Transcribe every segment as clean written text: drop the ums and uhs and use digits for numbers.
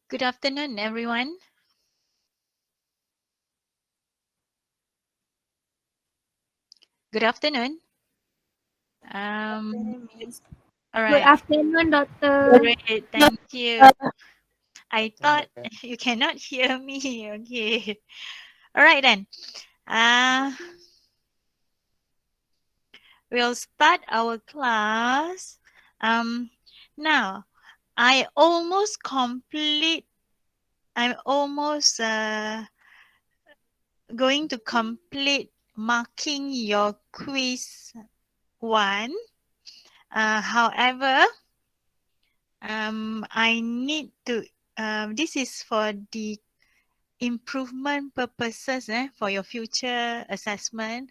Good afternoon, everyone. Good afternoon. All Good right. afternoon, Doctor. Great. Thank you. I thought you cannot hear me. Okay. All right then. Uh, we'll start our class. Um, now I almost complete. I'm almost going to complete marking your quiz one. However, I need to. This is for the improvement purposes for your future assessment.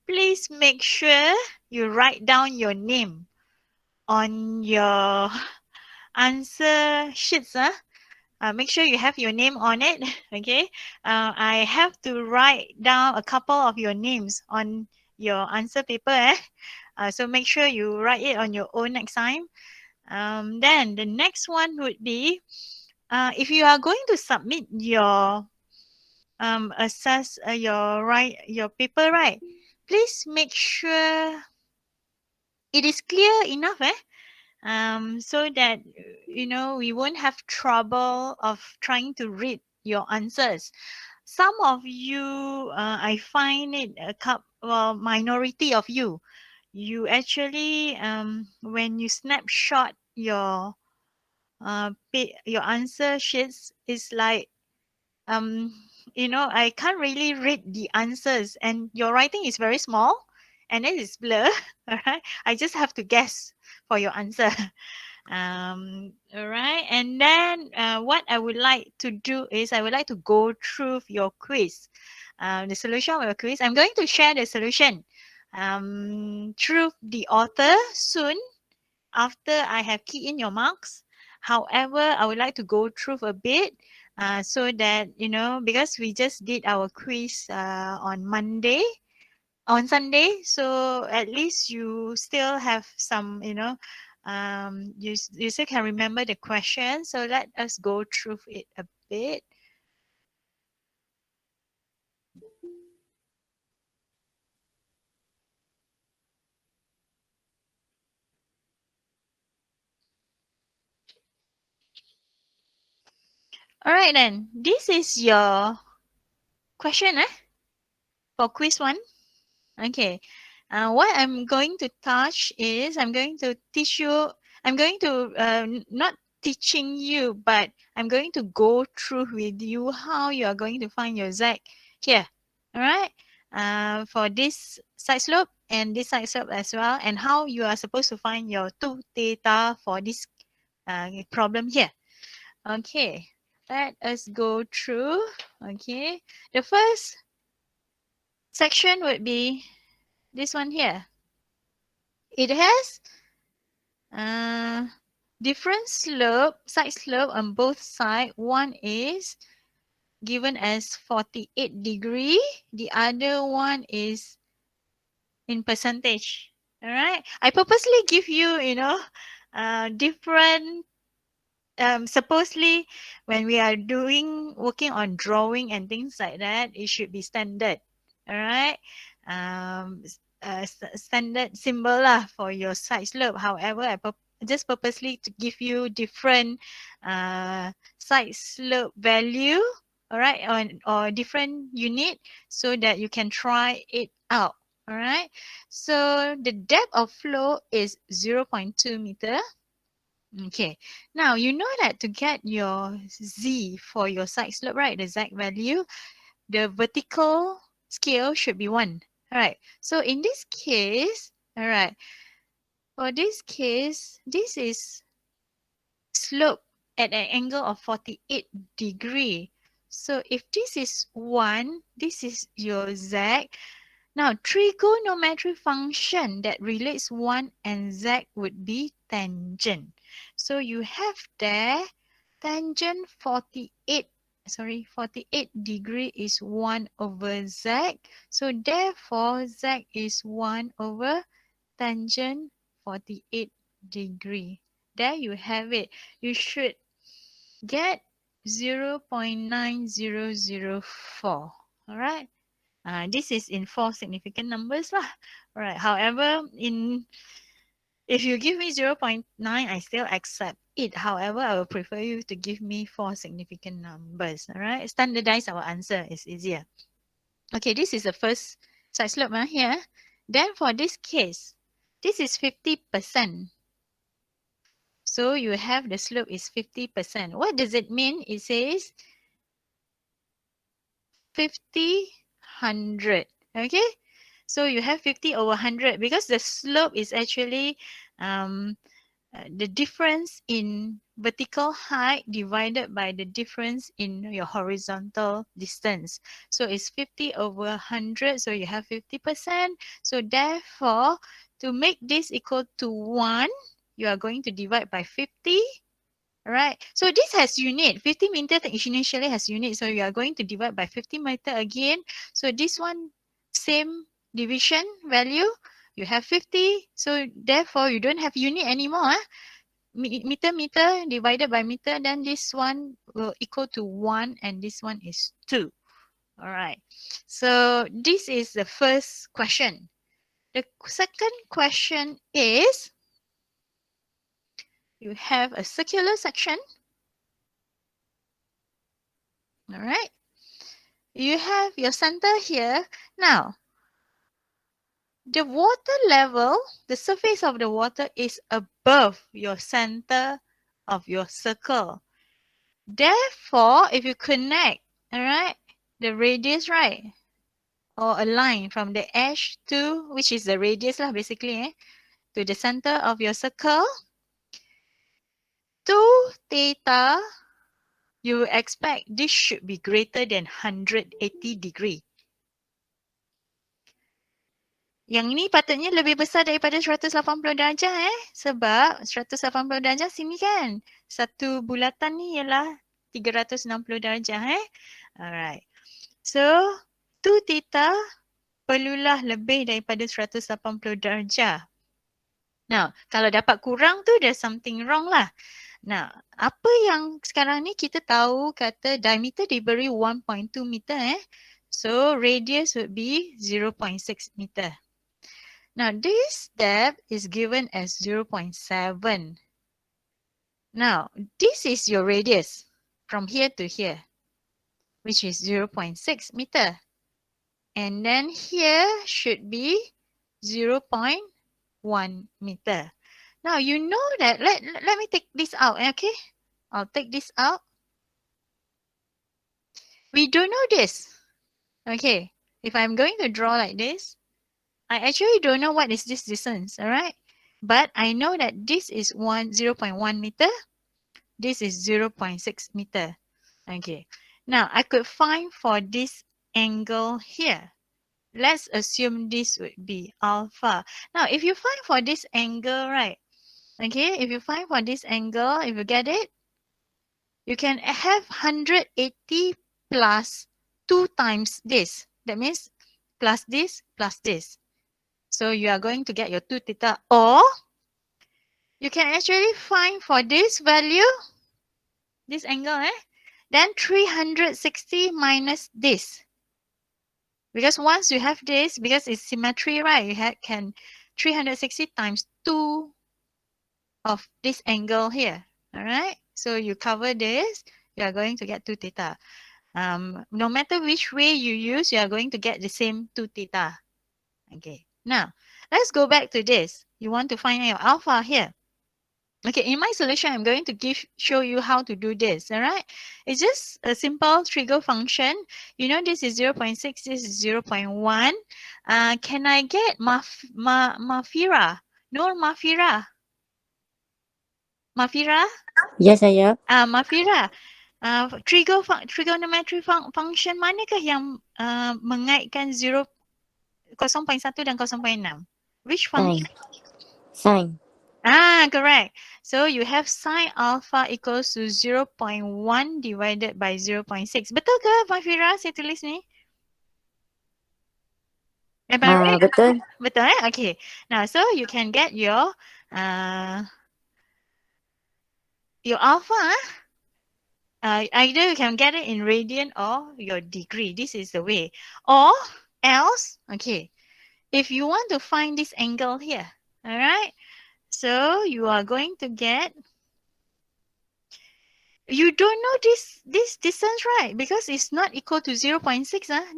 Please make sure you write down your name on your answer sheets. Make sure you have your name on it. Okay. I have to write down a couple of your names on your answer paper. So make sure you write it on your own next time. Then the next one would be if you are going to submit your assess your paper, right? Please make sure it is clear enough, so that we won't have trouble of trying to read your answers. Some of you, I find it minority of you. You actually, when you snapshot your answer sheets, is like I can't really read the answers, and your writing is very small, and it is blur. All right, I just have to guess for your answer. All right, and then what I would like to do is I would like to go through your quiz, the solution of your quiz. I'm going to share the solution through the author soon after I have keyed in your marks. However, I would like to go through a bit so that, because we just did our quiz on Monday, on Sunday, so at least you still have some, you still can remember the question. So let us go through it a bit. All right, then. This is your question, for quiz one. Okay. What I'm going to touch is I'm going to teach you, I'm going to, not teaching you, but I'm going to go through with you how you are going to find your Z here. All right. For this side slope and this side slope as well, and how you are supposed to find your 2 theta for this problem here. Okay. Let us go through. Okay. The first section would be this one here. It has different side slope on both sides. One is given as 48 degree. The other one is in percentage. All right. I purposely give you, different. Supposedly, when we are working on drawing and things like that, it should be standard. All right. Standard symbol lah for your side slope. However, I just purposely to give you different side slope value, all right, or different unit so that you can try it out. All right. So the depth of flow is 0.2 meter. Okay. Now, you know that to get your Z for your side slope, right, the Z value, the vertical scale should be 1. All right. So in this case, all right, for this case, this is slope at an angle of 48 degree. So if this is 1, this is your Z. Now, trigonometric function that relates 1 and Z would be tangent. So you have there tangent 48 degree is 1 over Z. So therefore, Z is 1 over tangent 48 degree. There you have it. You should get 0.9004. Alright. This is in 4 significant numbers lah. Alright. However, if you give me 0.9, I still accept it. However, I will prefer you to give me 4 significant numbers. Alright. Standardize our answer is easier. Okay, this is the first side slope here. Then for this case, this is 50%. So you have the slope is 50%. What does it mean? It says 50, 100. Okay. So you have 50 over 100 because the slope is actually the difference in vertical height divided by the difference in your horizontal distance. So it's 50 over 100. So you have 50%. So therefore, to make this equal to 1, you are going to divide by 50. Right. So this has unit. 50 meter initially has unit. So you are going to divide by 50 meter again. So this one, same division value. You have 50. So therefore, you don't have unit anymore. Meter divided by meter. Then this one will equal to 1 and this one is 2. All right. So this is the first question. The second question is, you have a circular section. All right. You have your center here. Now, the water level, the surface of the water is above your center of your circle. Therefore, if you connect, all right, the radius, right, or a line from the edge to, which is the radius lah, basically, to the center of your circle, 2 theta, you expect this should be greater than 180 degree. Yang ni patutnya lebih besar daripada 180 darjah sebab 180 darjah sini kan. Satu bulatan ni ialah 360 darjah Alright. So 2 theta perlulah lebih daripada 180 darjah. Now, kalau dapat kurang tu there's something wrong lah. Nah, apa yang sekarang ni kita tahu kata diameter diberi 1.2 meter So radius would be 0.6 meter. Now, this depth is given as 0.7. Now, this is your radius from here to here, which is 0.6 meter. And then here should be 0.1 meter. Now, you know that, let me take this out, okay? I'll take this out. We don't know this. Okay, if I'm going to draw like this, I actually don't know what is this distance, all right? But I know that this is 0.1 meter. This is 0.6 meter. Okay. Now, I could find for this angle here. Let's assume this would be alpha. Now, if you find for this angle, right? Okay, if you find for this angle, if you get it, you can have 180 plus 2 times this. That means plus this, plus this. So you are going to get your 2 theta, or you can actually find for this value, this angle, then 360 minus this. Because once you have this, because it's symmetry, right, you can 360 times 2 of this angle here, all right? So you cover this, you are going to get 2 theta. No matter which way you use, you are going to get the same 2 theta. Okay, now let's go back to this. You want to find your alpha here. Okay, in my solution, I'm going to show you how to do this, all right? It's just a simple trigger function. You know, this is 0.6, this is 0.1. Can I get Mafira? Nur Mafira? Mafira? Ya, saya. Mafira, trigonometry function manakah yang mengaitkan 0.1 dan 0.6? Which function? Sine. Correct. So you have sine alpha equals to 0.1 divided by 0.6. Betul ke, Mafira, saya tulis ni? Am I right? Betul. Betul Okay. Now, so you can get your Your alpha, either you can get it in radian or your degree. This is the way. Or else, okay, if you want to find this angle here, all right, so you are going to get, you don't know this distance, right? Because it's not equal to 0.6.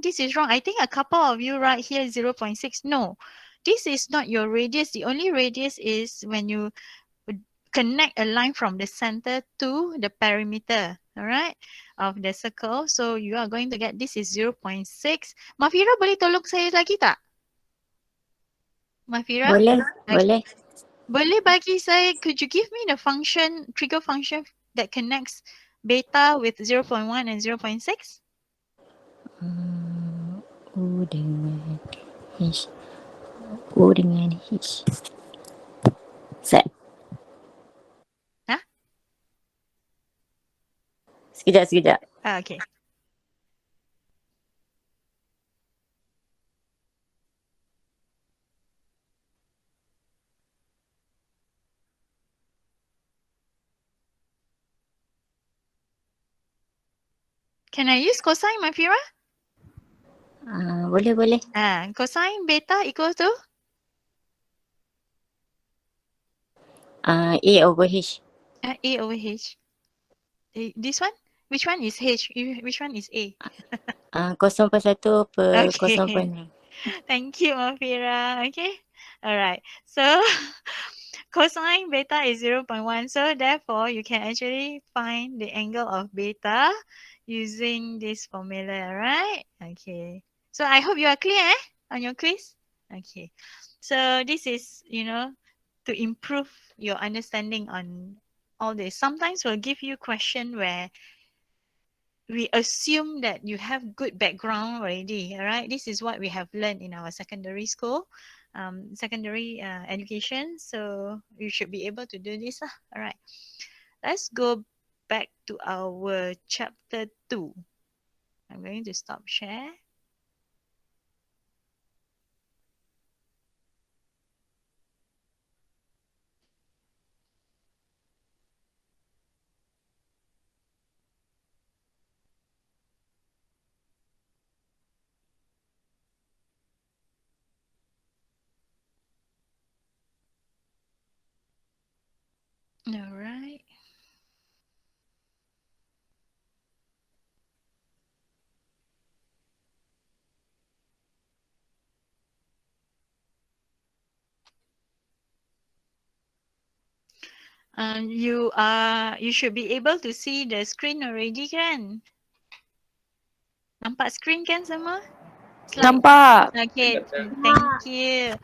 This is wrong. I think a couple of you right here 0.6. No, this is not your radius. The only radius is when you connect a line from the center to the perimeter, all right, of the circle. So you are going to get this is 0.6. Mafira, boleh tolong saya lagi tak? Mafira? Boleh, Okay. boleh. Boleh bagi saya, could you give me the function, trigger function that connects beta with 0.1 and 0.6? U dengan H. U dengan H. Set. Huh? Sekejap, sekejap. Okay. Can I use cosine, Mafira? Boleh, boleh. Cosine beta equals to? A over H. A over H. This one? Which one is H? Which one is A? 0.1 per Okay. 0.9. Thank you, Mafira. Okay. All right. So cosine beta is 0.1. So therefore, you can actually find the angle of beta using this formula, right? Okay. So I hope you are clear on your quiz. Okay. So this is, to improve your understanding on all this. Sometimes we'll give you question where we assume that you have good background already, all right? This is what we have learned in our secondary school, secondary education. So you should be able to do this. All right. Let's go back to our chapter 2. I'm going to stop share. All right. You should be able to see the screen already, kan? Nampak screen kan semua? Slide. Nampak. Okay, thank you.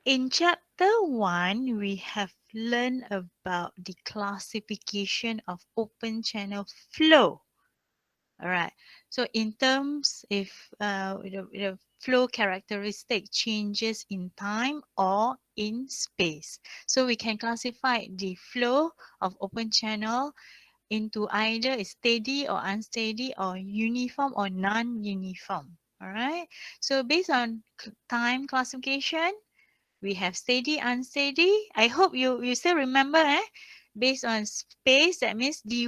In chapter 1, we have learned about the classification of open channel flow. All right. So in terms if the flow characteristic changes in time or in space. So we can classify the flow of open channel into either steady or unsteady or uniform or non-uniform. All right. So based on time classification, we have steady, unsteady. I hope you still remember, based on space, that means dy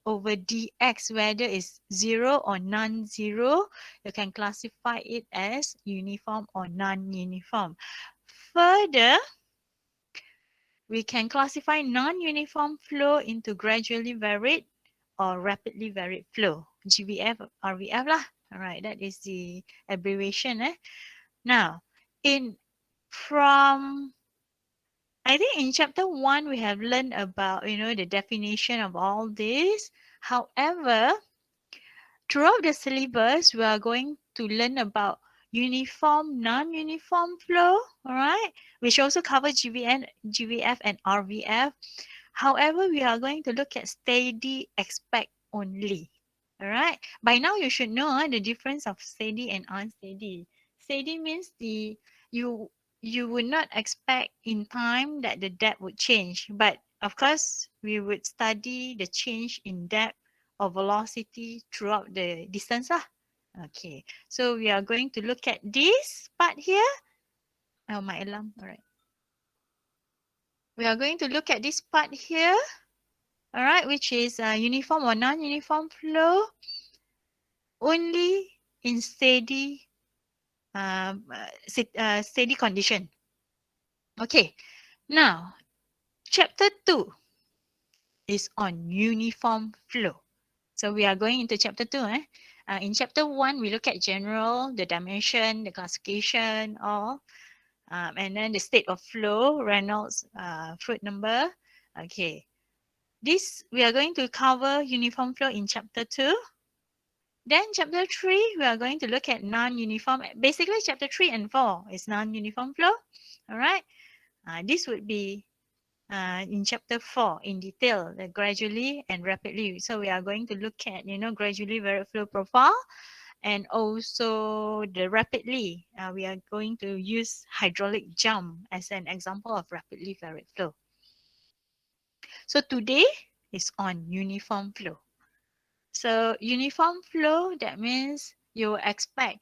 over dx, whether it's 0 or non-zero, you can classify it as uniform or non-uniform. Further, we can classify non-uniform flow into gradually varied or rapidly varied flow, GVF, RVF lah. All right, that is the abbreviation. Now, from I think in chapter 1, we have learned about, the definition of all this. However, throughout the syllabus, we are going to learn about uniform, non-uniform flow, all right, which also covers GVF and RVF. However, we are going to look at steady aspect only. All right. By now, you should know the difference of steady and unsteady. Steady means you you would not expect in time that the depth would change, but of course, we would study the change in depth or velocity throughout the distance. Okay. So we are going to look at this part here. Oh, my alarm. All right. We are going to look at this part here. all right, which is uniform or non-uniform flow only in steady steady condition. Okay, now chapter 2 is on uniform flow. So we are going into chapter 2. In chapter 1, we look at general, the dimension, the classification of, and then the state of flow, Reynolds Fruit number. Okay, this we are going to cover uniform flow in chapter 2. Then chapter 3, we are going to look at non-uniform. Basically, chapter 3 and 4 is non-uniform flow. All right. This would be in chapter 4 in detail, gradually and rapidly. So we are going to look at, gradually varied flow profile and also the rapidly. We are going to use hydraulic jump as an example of rapidly varied flow. So today is on uniform flow. So uniform flow, that means you expect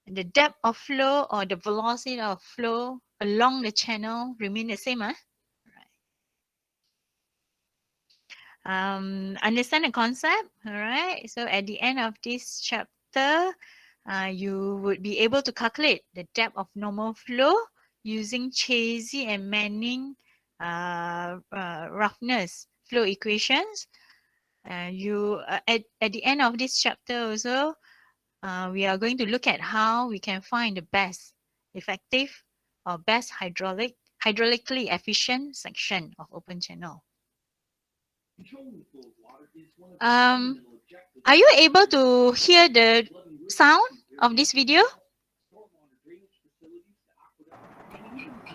the depth of flow or the velocity of flow along the channel remain the same. Understand the concept, all right? So at the end of this chapter, you would be able to calculate the depth of normal flow using Chezy and Manning roughness flow equations. At the end of this chapter also, we are going to look at how we can find the best effective or best hydraulically efficient section of open channel. Are you able to hear the sound of this video?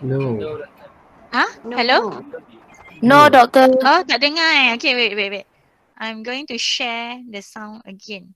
No. Huh? Hello? No, doctor. Oh, tak dengar. Okay, wait. I'm going to share the sound again.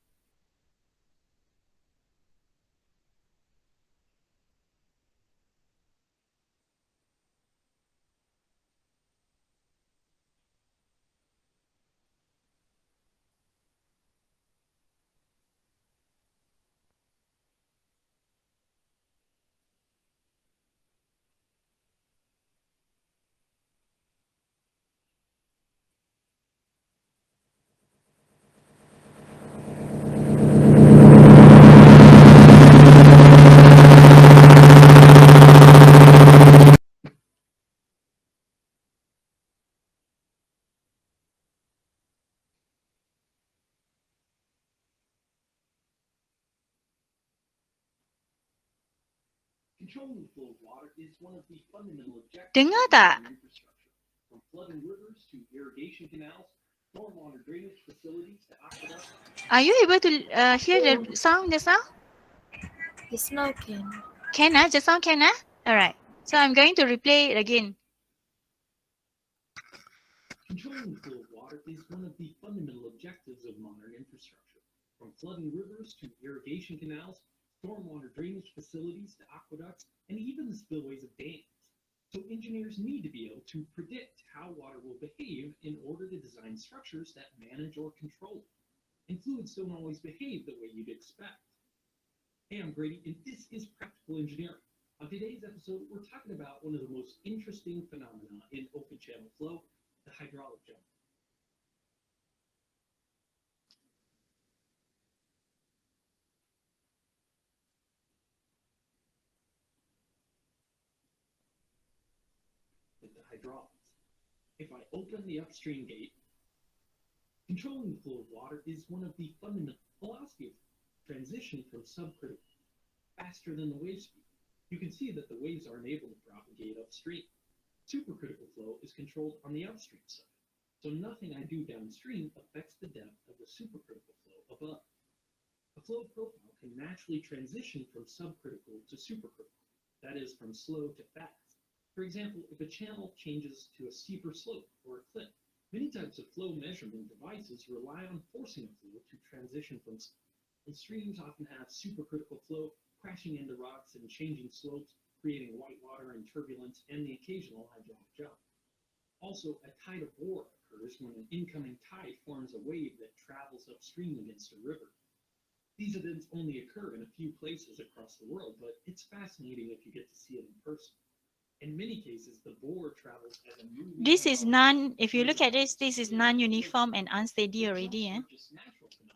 Dengar tak? Are you able to hear the sound just now? Yes, now can. Can just now can Alright. So I'm going to replay it again. Controlling the flow of water is one of the fundamental objectives of modern infrastructure. From flooding rivers to irrigation canals, stormwater drainage facilities to aqueducts, and even the spillways of dams. So engineers need to be able to predict how water will behave in order to design structures that manage or control it. And fluids don't always behave the way you'd expect. Hey, I'm Grady, and this is Practical Engineering. On today's episode, we're talking about one of the most interesting phenomena in open channel flow, the hydraulic jump. With the hydraulics. If I open the upstream gate, controlling the flow of water is one of the fundamental velocity of transition from subcritical faster than the wave speed. You can see that the waves aren't able to propagate upstream. Supercritical flow is controlled on the upstream side, so nothing I do downstream affects the depth of the supercritical flow above. A flow profile can naturally transition from subcritical to supercritical, that is, from slow to fast. For example, if a channel changes to a steeper slope or a cliff, many types of flow measurement devices rely on forcing a flow to transition from and streams often have supercritical flow crashing into rocks and changing slopes, creating whitewater and turbulence and the occasional hydraulic jump. Also, a tide of war occurs when an incoming tide forms a wave that travels upstream against a river. These events only occur in a few places across the world, but it's fascinating if you get to see it in person. In many cases, the bore travels as a newly This is developed if you look at this is non-uniform and unsteady already. are just natural phenomena.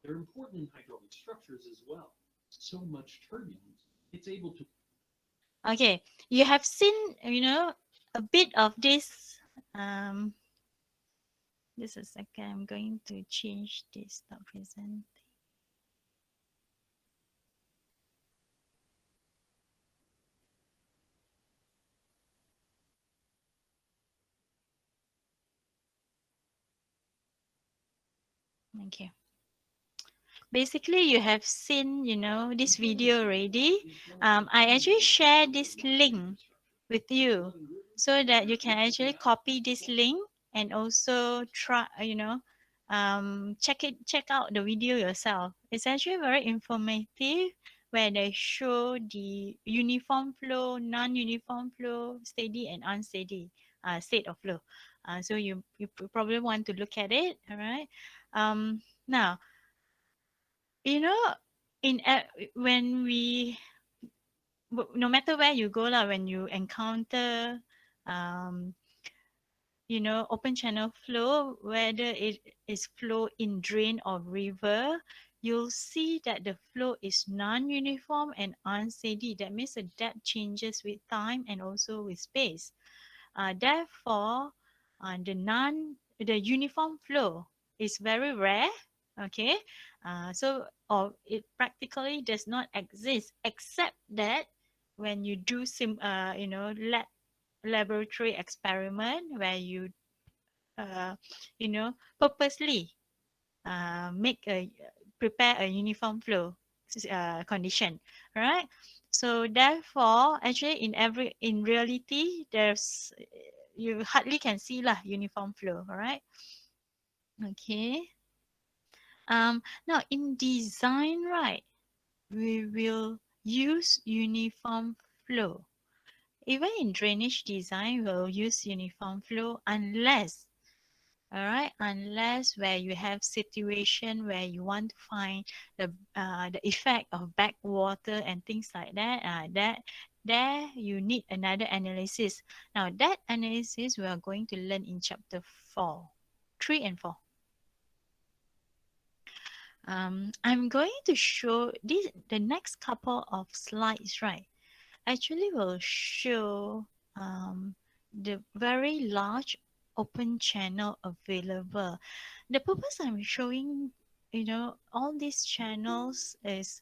They're important in hydraulic structures as well. So much turbulence, it's able to. Okay, you have seen, a bit of this. Just a second, I'm going to change this. Stop present. Thank you. Basically, you have seen, this video already. I actually share this link with you so that you can actually copy this link and also try, check out the video yourself. It's actually very informative where they show the uniform flow, non-uniform flow, steady and unsteady state of flow. So you probably want to look at it. All right. Now, you know, when no matter where you go lah, when you encounter um, open channel flow, whether it is flow in drain or river, you'll see that the flow is non-uniform and unsteady. That means the depth changes with time and also with space. Therefore, the uniform flow is very rare. Okay, or it practically does not exist, except that when you do laboratory experiment where you uh, purposely make a prepare a uniform flow condition, right? So therefore, actually, in reality, there's you hardly can see lah uniform flow, all right? Okay. Now in design, right, we will use uniform flow. Even in drainage design, we'll use uniform flow unless, all right, unless where you have situation where you want to find the effect of backwater and things like that, there you need another analysis. Now that analysis we are going to learn in chapter 4, 3 and 4. I'm going to show the next couple of slides, right? Actually will show the very large open channel available. The purpose I'm showing, all these channels is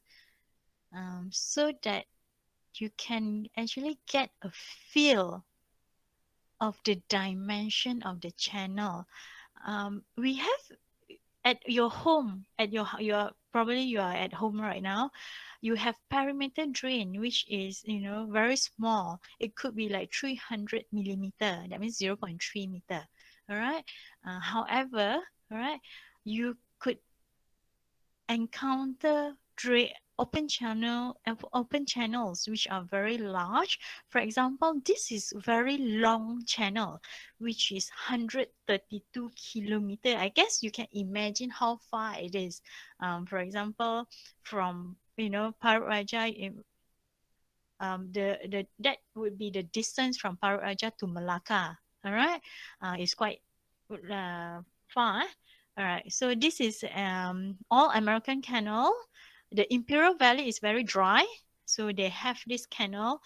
so that you can actually get a feel of the dimension of the channel. We have at your home, probably you are at home right now. You have perimeter drain, which is very small. It could be like 300 millimeter. That means 0.3 meter. All right. However, all right, you could encounter open channels which are very large. For example, this is very long channel which is 132 kilometer. I guess you can imagine how far it is. For example, from Parut Raja, that would be the distance from Parut Raja to Malacca. All right, it's quite far. All right, so this is all American Canal. The Imperial Valley is very dry, so they have this canal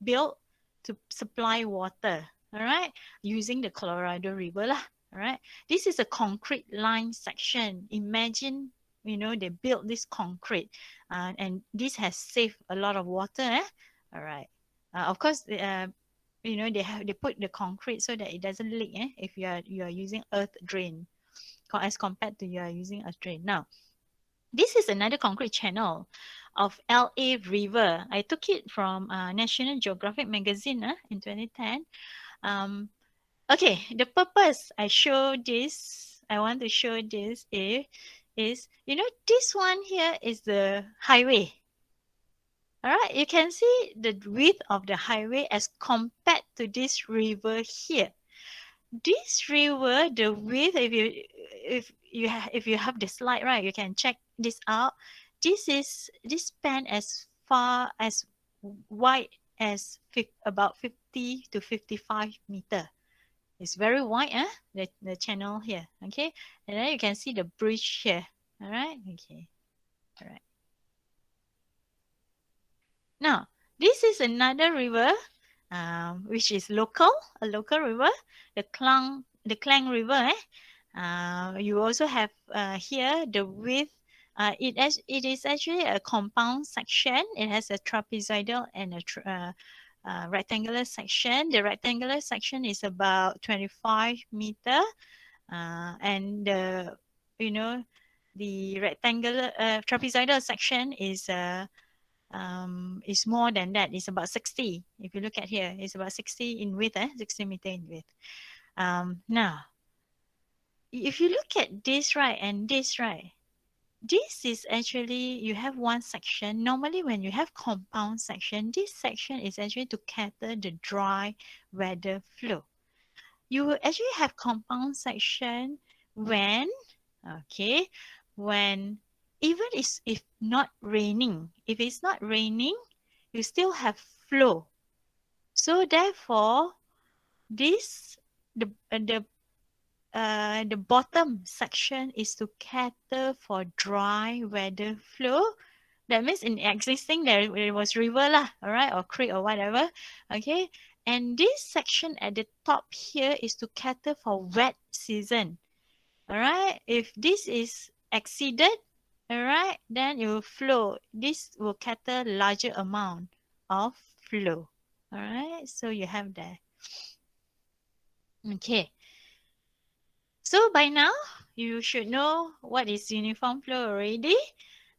built to supply water. All right, using the Colorado River lah. All right, this is a concrete line section. Imagine, they built this concrete, and this has saved a lot of water. All right, of course, they put the concrete so that it doesn't leak. If you are using earth drain, as compared to you are using earth drain. Now, this is another concrete channel of LA River. I took it from National Geographic magazine in 2010. Okay, the purpose I want to show this is this one here is the highway. All right, you can see the width of the highway as compared to this river here. This river, the width, if you have the slide, right, you can check this out. This span as far as wide as about 50 to 55 meter. It's very wide, the channel here, okay? And then you can see the bridge here, all right? Okay, all right. Now, this is another river, which is local, a local river, the Klang River. You also have here the width. It is actually a compound section. It has a trapezoidal and a rectangular section. The rectangular section is about 25 meter, and the rectangular trapezoidal section is more than that. It's about 60. If you look at here, it's about 60 in width, 60 meter in width. Now, if you look at this right and this right, this is actually, you have one section. Normally when you have compound section, this section is actually to cater the dry weather flow. You will actually have compound section when, okay, when even if not raining, if it's not raining, you still have flow. So therefore, this the bottom section is to cater for dry weather flow. That means in existing there was river lah, all right, or creek or whatever, okay. And this section at the top here is to cater for wet season, all right. If this is exceeded, all right, then it will flow. This will cater larger amount of flow, all right. So you have that. Okay. So by now, you should know what is uniform flow already.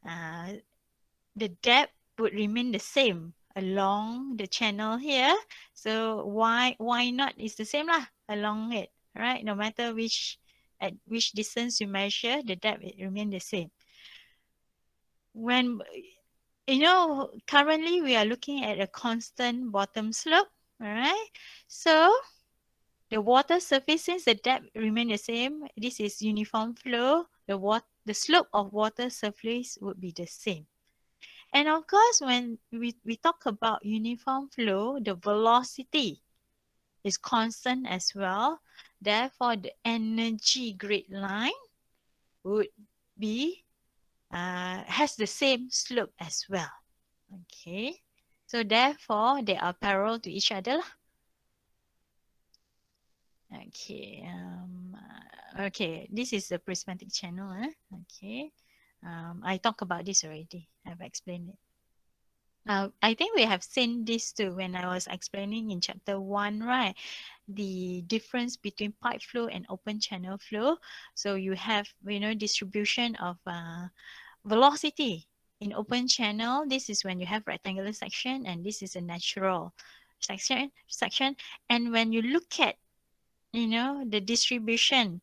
The depth would remain the same along the channel here. So why not is the same lah along it, right? No matter at which distance you measure, the depth it remain the same. When currently we are looking at a constant bottom slope, all right? So the water surface, since the depth remain the same, this is uniform flow. The slope of water surface would be the same. And of course, when we talk about uniform flow, the velocity is constant as well. Therefore, the energy grid line would be has the same slope as well. Okay, so therefore they are parallel to each other. Okay, okay, this is the prismatic channel. Okay, I talked about this already. I've explained it. I think we have seen this too when I was explaining in chapter 1, right? The difference between pipe flow and open channel flow. So you have, distribution of velocity in open channel. This is when you have rectangular section, and this is a natural section. And when you look at, the distribution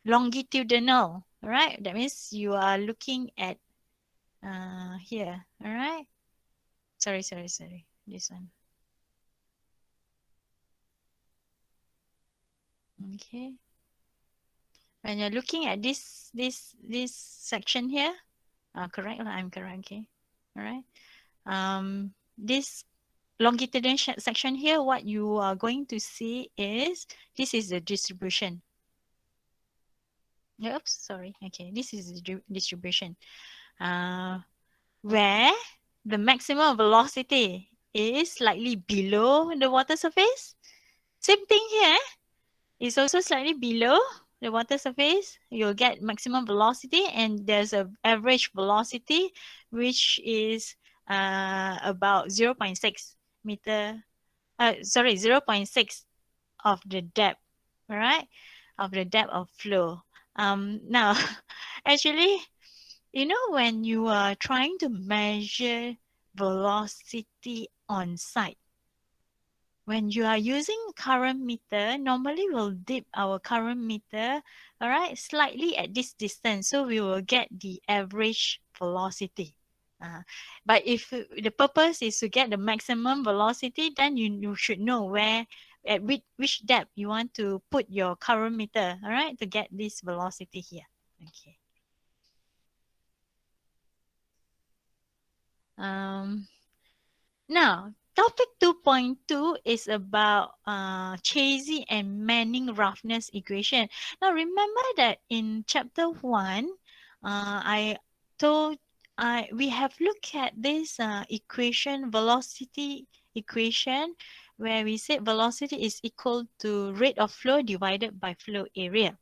longitudinal, right? That means you are looking at here, all right? Sorry. This one. Okay. When you're looking at this section here, correct? I'm correct. Okay. All right. This longitudinal section here, what you are going to see is this is the distribution. Oops, sorry. Okay, this is the distribution. Where the maximum velocity is slightly below the water surface. Same thing here. It's also slightly below the water surface. You'll get maximum velocity, and there's a average velocity which is about 0.6 meter. 0.6 of the depth, all right, of the depth of flow. Now, actually, when you are trying to measure velocity on site, when you are using current meter, normally we'll dip our current meter, all right, slightly at this distance. So we will get the average velocity. But if the purpose is to get the maximum velocity, then you should know where, at which depth you want to put your current meter, all right, to get this velocity here. Okay. Now, Topic 2.2 is about Chezy and Manning roughness equation. Now remember that in chapter 1, I told we have looked at this equation, velocity equation, where we said velocity is equal to rate of flow divided by flow area.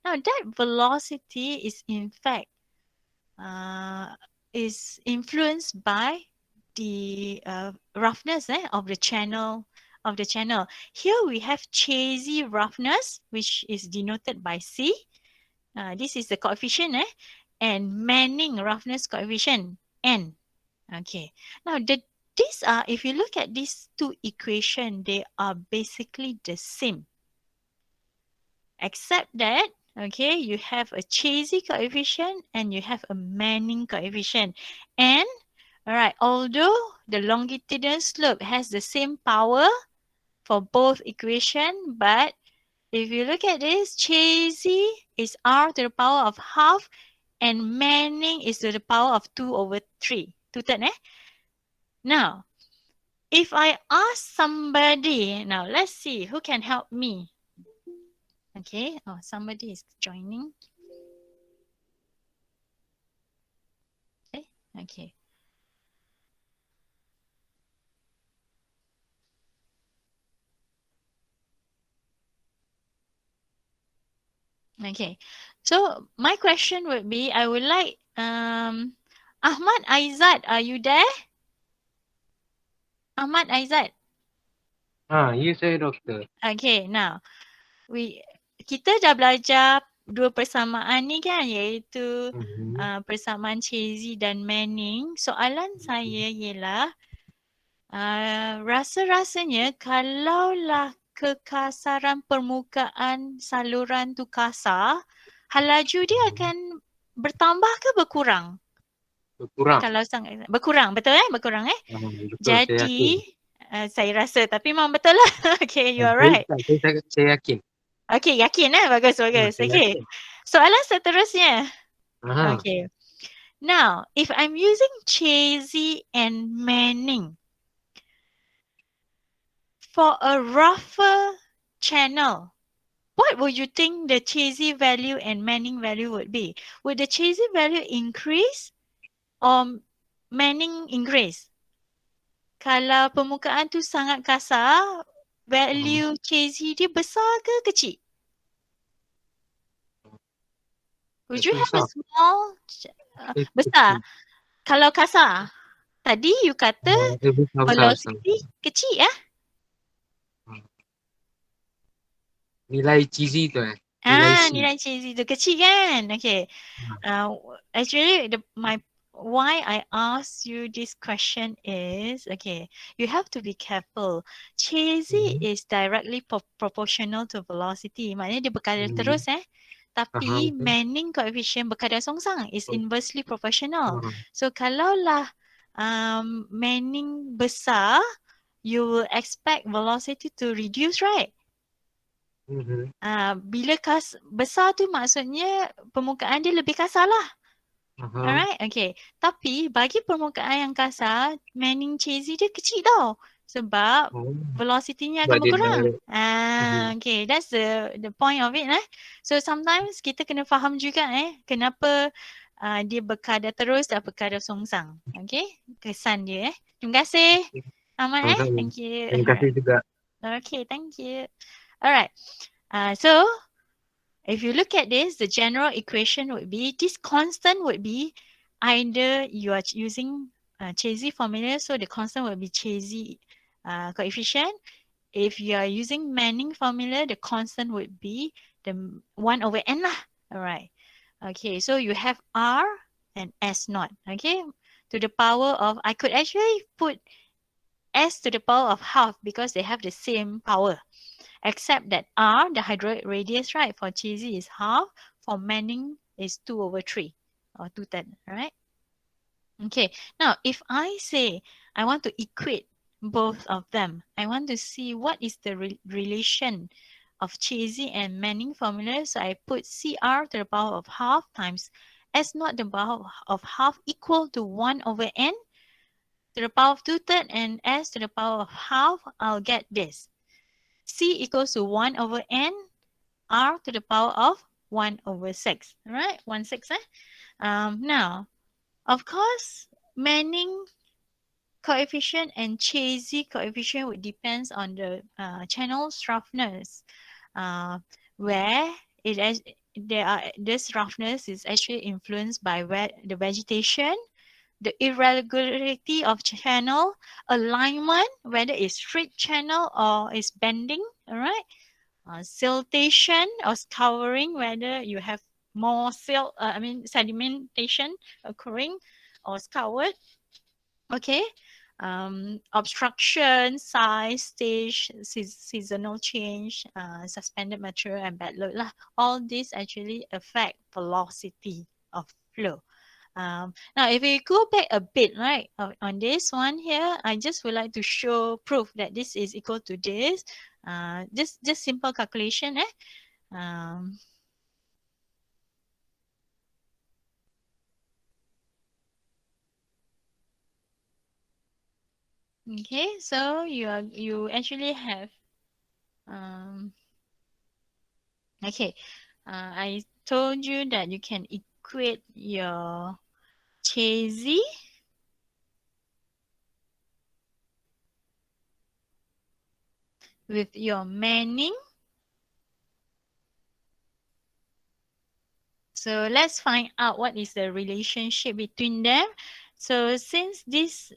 Now that velocity is in fact is influenced by the roughness of the channel Here we have Chezy roughness, which is denoted by C. This is the coefficient, and Manning roughness coefficient N. Okay. Now these are, if you look at these two equations, they are basically the same, except that okay, you have a Chezy coefficient and you have a Manning coefficient. And all right, although the longitudinal slope has the same power for both equation, but if you look at this, Chezy is r to the power of half and Manning is to the power of 2/3. 2/3, eh? Now, if I ask somebody, now let's see who can help me. Okay, oh, somebody is joining. Okay. Okay. So my question would be, I would like Ahmad Aizat, are you there? Ahmad Aizat. Ya saya doktor. Okay, now kita dah belajar dua persamaan ni kan, iaitu persamaan Chezy dan Manning. Soalan saya ialah rasa-rasanya kalaulah kekasaran permukaan saluran tu kasar, laju dia akan bertambah ke berkurang? Berkurang. Kalau sangat berkurang, betul Berkurang Betul, Jadi saya rasa, tapi memang betul lah. Okay, you are right. Saya yakin. Okay, yakin bagus. Saya Okay. yakin. Soalan seterusnya. Aha. Okay. Now, if I'm using Chezy and Manning for a rougher channel, what would you think the Chezy value and Manning value would be? Would the Chezy value increase or Manning increase? Kalau permukaan tu sangat kasar, value Chezy dia besar ke kecil? Would you have a small besar? Kalau kasar. Tadi you kata velocity kecil Nilai Chezy tu Nilai C. nilai Chezy tu kecil kan? Okay. Actually why I ask you this question is, okay, you have to be careful. Chezy is directly proportional to velocity. Maknanya dia berkadar terus Tapi Manning coefficient berkadar songsang is inversely proportional. So kalaulah Manning besar, you will expect velocity to reduce, right? Bila besar tu maksudnya permukaan dia lebih kasar lah. Alright, okay. Tapi bagi permukaan yang kasar, Manning Chezy dia kecil tau. Sebab velocity-nya akan berkurang. Okay, that's the point of it. So sometimes kita kena faham juga kenapa dia berkadar terus dan berkadar songsang. Okay, kesan dia. Terima kasih Ahmad Thank you. Terima kasih juga. Okay, thank you. Alright. So if you look at this, the general equation would be, this constant would be either you are using Chezy formula, so the constant will be Chezy coefficient. If you are using Manning formula, the constant would be the 1/n lah. Alright. Okay, so you have R and S naught. Okay, to the power of, I could actually put S to the power of half because they have the same power. Except that R, the hydraulic radius, right, for Chezy is half, for Manning is 2/3 or 2/10, right? Okay, now if I say I want to equate both of them, I want to see what is the relation of Chezy and Manning formula. So I put CR to the power of half times S naught to the power of half equal to 1/n. to the power of 2/3 and S to the power of half, I'll get this. C equals to 1 over N, R to the power of 1 over 6. All right, 1/6. Now, of course, Manning coefficient and Chezy coefficient would depends on the channel's roughness, where this roughness is actually influenced by the vegetation, the irregularity of channel, alignment, whether it's straight channel or it's bending, all right? Siltation or scouring, whether you have more sedimentation occurring or scoured, okay? Obstruction, size, stage, seasonal change, suspended material and bad load lah. All these actually affect velocity of flow. Now, if we go back a bit, right, on this one here, I just would like to show proof that this is equal to this. Just simple calculation, Um, okay, so you actually have okay. I told you that you can equate your Chezy with your Manning. So let's find out what is the relationship between them. So since this,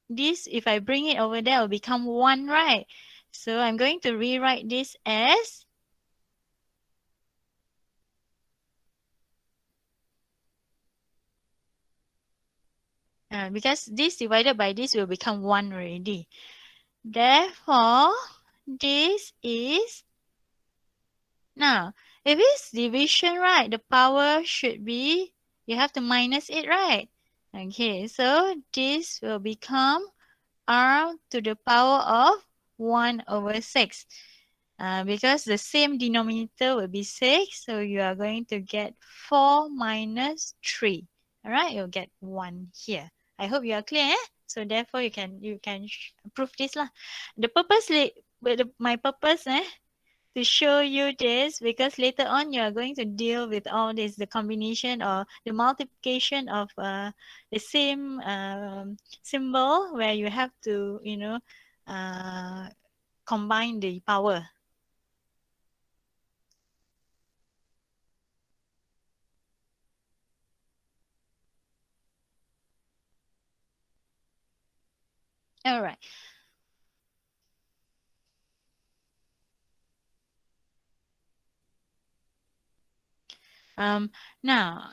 if I bring it over there, will become 1, right? So I'm going to rewrite this as because this divided by this will become 1 already. Therefore, this is, now, if it's division, right, the power should be, you have to minus it, right? Okay, so this will become R to the power of 1 over 6. Because the same denominator will be 6, so you are going to get 4 minus 3. All right, you'll get 1 here. I hope you are clear. So therefore, you can prove this lah. The purpose, my purpose, to show you this, because later on you are going to deal with all this, the combination or the multiplication of the same symbol, where you have to combine the power. All right. Now,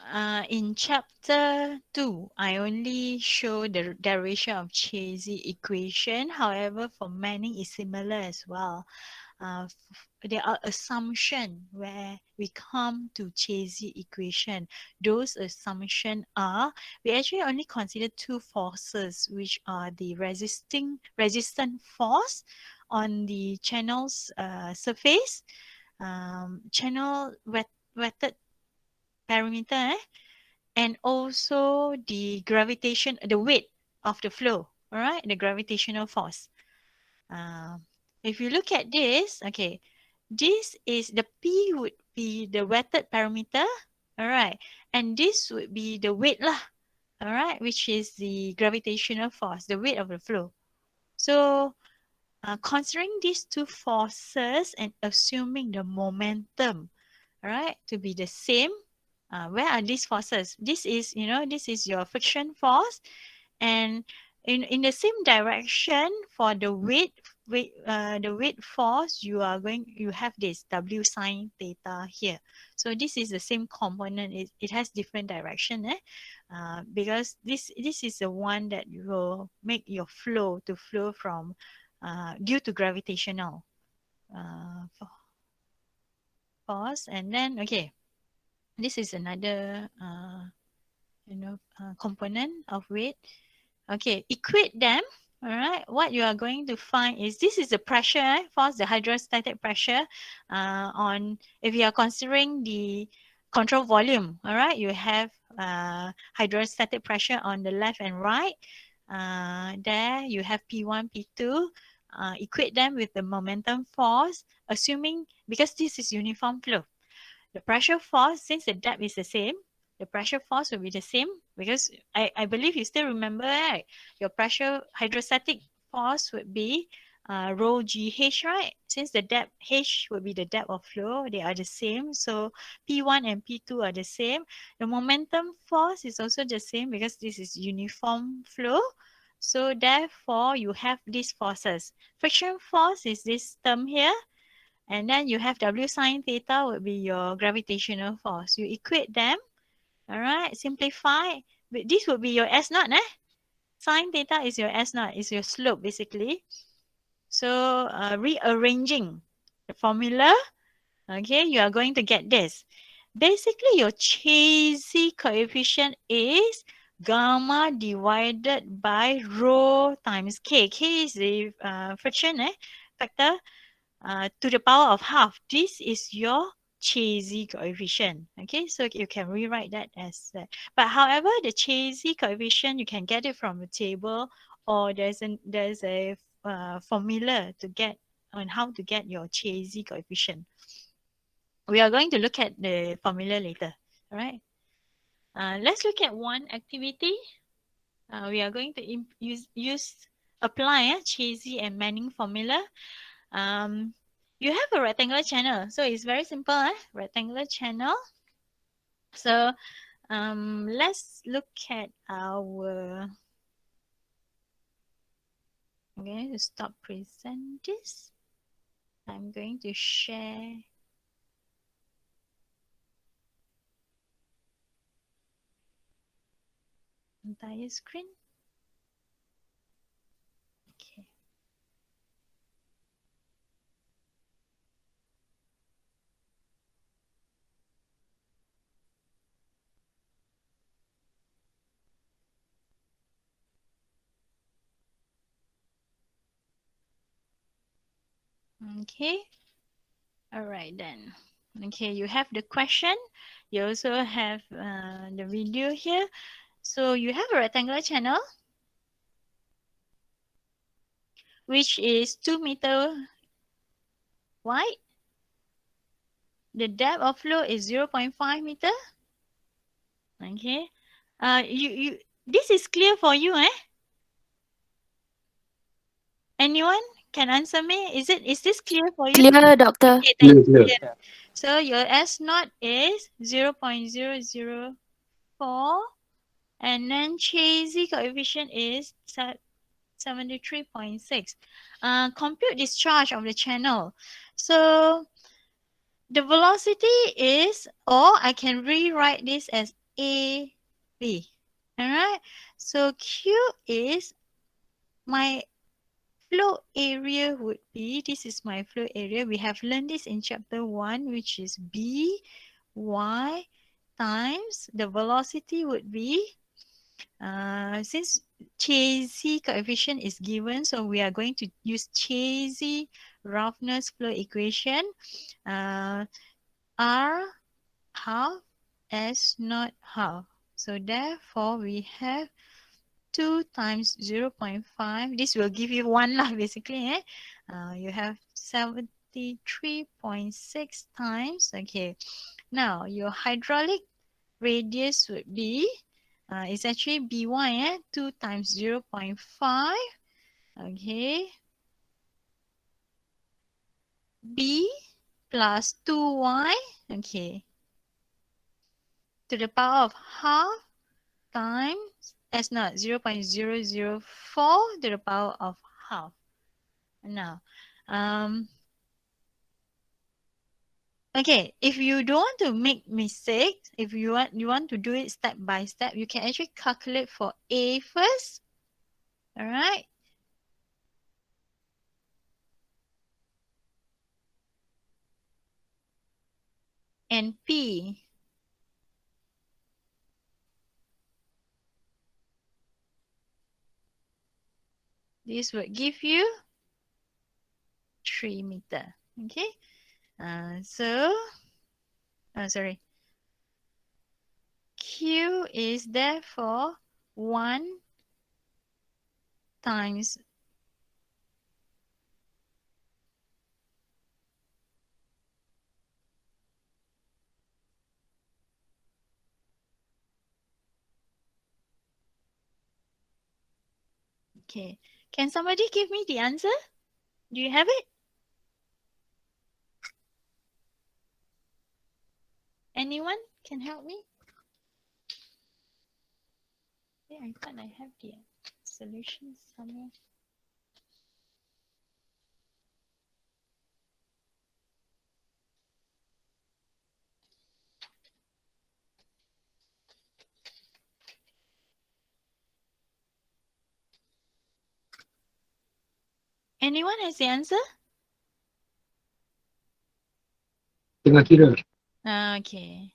in chapter 2, I only show the derivation of Chezy equation. However, for Manning is similar as well. There are assumptions where we come to Chezy equation. Those assumptions are, we actually only consider 2 forces, which are the resistant force on the channel's surface, channel wetted parameter, and also the gravitation, the weight of the flow, all right, the gravitational force. If you look at this, okay, this is the P would be the wetted parameter, all right, and this would be the weight lah, all right, which is the gravitational force, the weight of the flow. So considering these 2 forces and assuming the momentum, all right, to be the same, where are these forces? This is, this is your friction force, and in the same direction for the weight force, you have this W sine theta here. So this is the same component. It has different direction, because this is the one that will make your flow to flow from due to gravitational force. And then okay, this is another component of weight. Okay, equate them. All right, what you are going to find is this is the pressure force, the hydrostatic pressure on, if you are considering the control volume. All right, you have hydrostatic pressure on the left and right. There you have P1, P2. Equate them with the momentum force, assuming because this is uniform flow. The pressure force, since the depth is the same, the pressure force will be the same because I believe you still remember, right? Your pressure hydrostatic force would be rho GH, right? Since the depth H would be the depth of flow, they are the same. So P1 and P2 are the same. The momentum force is also the same because this is uniform flow. So therefore, you have these forces. Friction force is this term here. And then you have W sine theta would be your gravitational force. You equate them, all right, simplify. But this would be your S naught, eh? Sine theta is your S naught, is your slope basically. So rearranging the formula, okay, you are going to get this. Basically, your Chezy coefficient is gamma divided by rho times K. K is the friction factor. To the power of half. This is your Chezy coefficient. Okay, so you can rewrite that as that. But however, the Chezy coefficient, you can get it from a table or there's a formula to get on how to get your Chezy coefficient. We are going to look at the formula later. All right. Let's look at one activity. We are going to apply Chezy and Manning formula. You have a rectangular channel, so it's very simple, rectangular channel. So let's look at our, I'm going to stop present this. I'm going to share entire screen. Okay. Okay. All right then. Okay, you have the question. You also have the video here. So you have a rectangular channel, which is 2 meters wide. The depth of flow is 0.5 meter. Okay. This is clear for you, eh? Anyone can answer me? Is this clear for you? Clear, doctor. Okay, thank you. Clear. Yeah. So your S naught is 0.004 and then Chezy coefficient is 73.6. Compute discharge of the channel. So the velocity is, or I can rewrite this as AB. Alright, so Q is my flow area would be, this is my flow area. We have learned this in chapter 1, which is B, Y times the velocity would be, since Chezy coefficient is given, so we are going to use Chezy roughness flow equation. R half S not half. So therefore we have 2 times 0.5. This will give you 1 lah basically. You have 73.6 times. Okay. Now your hydraulic radius would be, it's actually by 2 times 0.5. Okay. B plus 2y. Okay. To the power of half times S naught 0.004 to the power of half. Now, okay, if you don't want to make mistakes, if you want to do it step by step, you can actually calculate for A first. All right. And P. This would give you 3 meter. Okay. Sorry. Q is therefore 1 times okay. Can somebody give me the answer? Do you have it? Anyone can help me? Yeah, I thought I have the solution somewhere. Anyone has the answer? Tengah kira. Okay.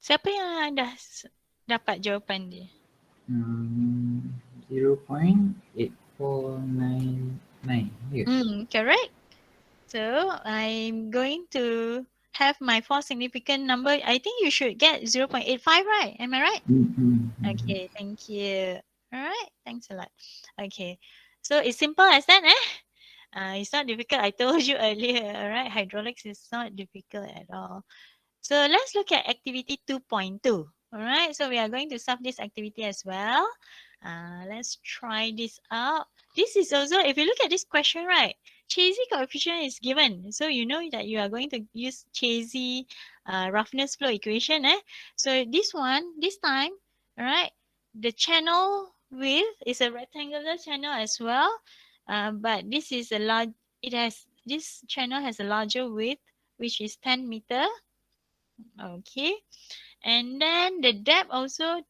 Siapa yang dah dapat jawapan dia? 0.8499. Ya. Correct. So I'm going to have my four significant number. I think you should get 0.85, right? Am I right? Okay, thank you. All right, thanks a lot. Okay, so it's simple as that, eh? It's not difficult. I told you earlier, all right? Hydraulics is not difficult at all. So let's look at activity 2.2. All right, so we are going to solve this activity as well. Let's try this out. This is also, if you look at this question, right, Chezy coefficient is given. So you know that you are going to use Chezy roughness flow equation. So this one, this time, all right, the channel width is a rectangular channel as well. But this is a large, this channel has a larger width, which is 10 meter. Okay, and then the depth also,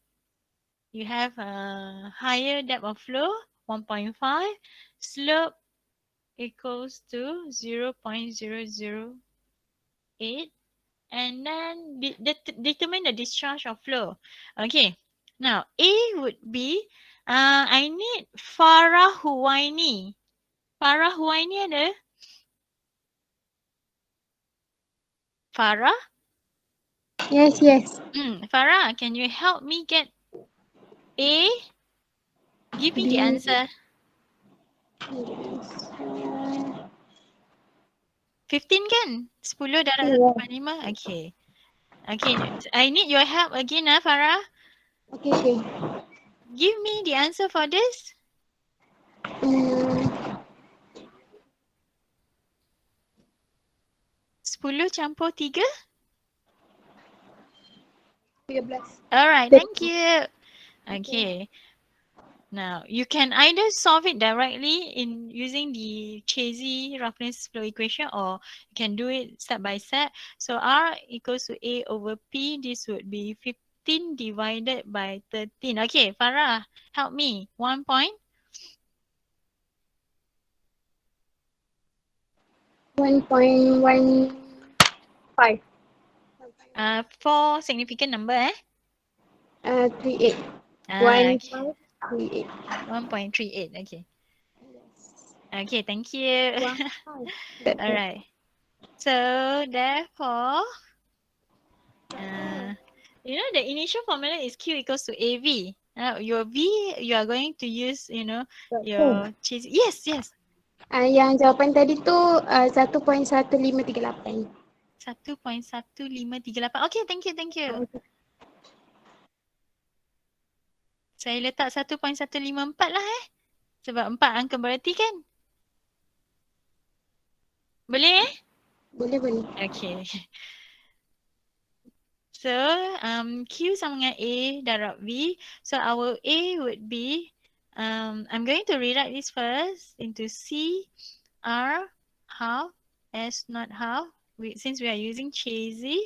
you have a higher depth of flow, 1.5, slope equals to 0.008, and then determine the discharge of flow. Okay, now A would be, I need Farah Huwaini. Farah Huwaini ada? Farah? Yes, yes. Farah, can you help me get A? Give me the answer. 15 kan? 10 darab 1/5? Okay. Okay, I need your help again, Farah. Okay, okay. Give me the answer for this. Hmm, 10 campur 3? 13. Alright, thank you. Okay. Now, you can either solve it directly in using the Chezy roughness flow equation, or you can do it step by step. So R equals to A over P. This would be 15 divided by 13. Okay, Farah, help me. 1 point. 1.15. 4 significant number, 38. Okay. 1.38. 1.38. Okay. Yes. Okay, thank you. 1.5. That's All it. right. So therefore, you know, the initial formula is Q equals to AV. Your V, you are going to use, you know, your cheese. Yes, yes. Yang jawapan tadi tu 1.1538. 1.1538. Okay, thank you, thank you. Saya letak 1.154 lah sebab 4 angka berarti kan? Boleh Boleh, boleh. Okay. So, Q sama dengan A darab V. So, our A would be, I'm going to rewrite this first into C R half S not half, since we are using Chezy.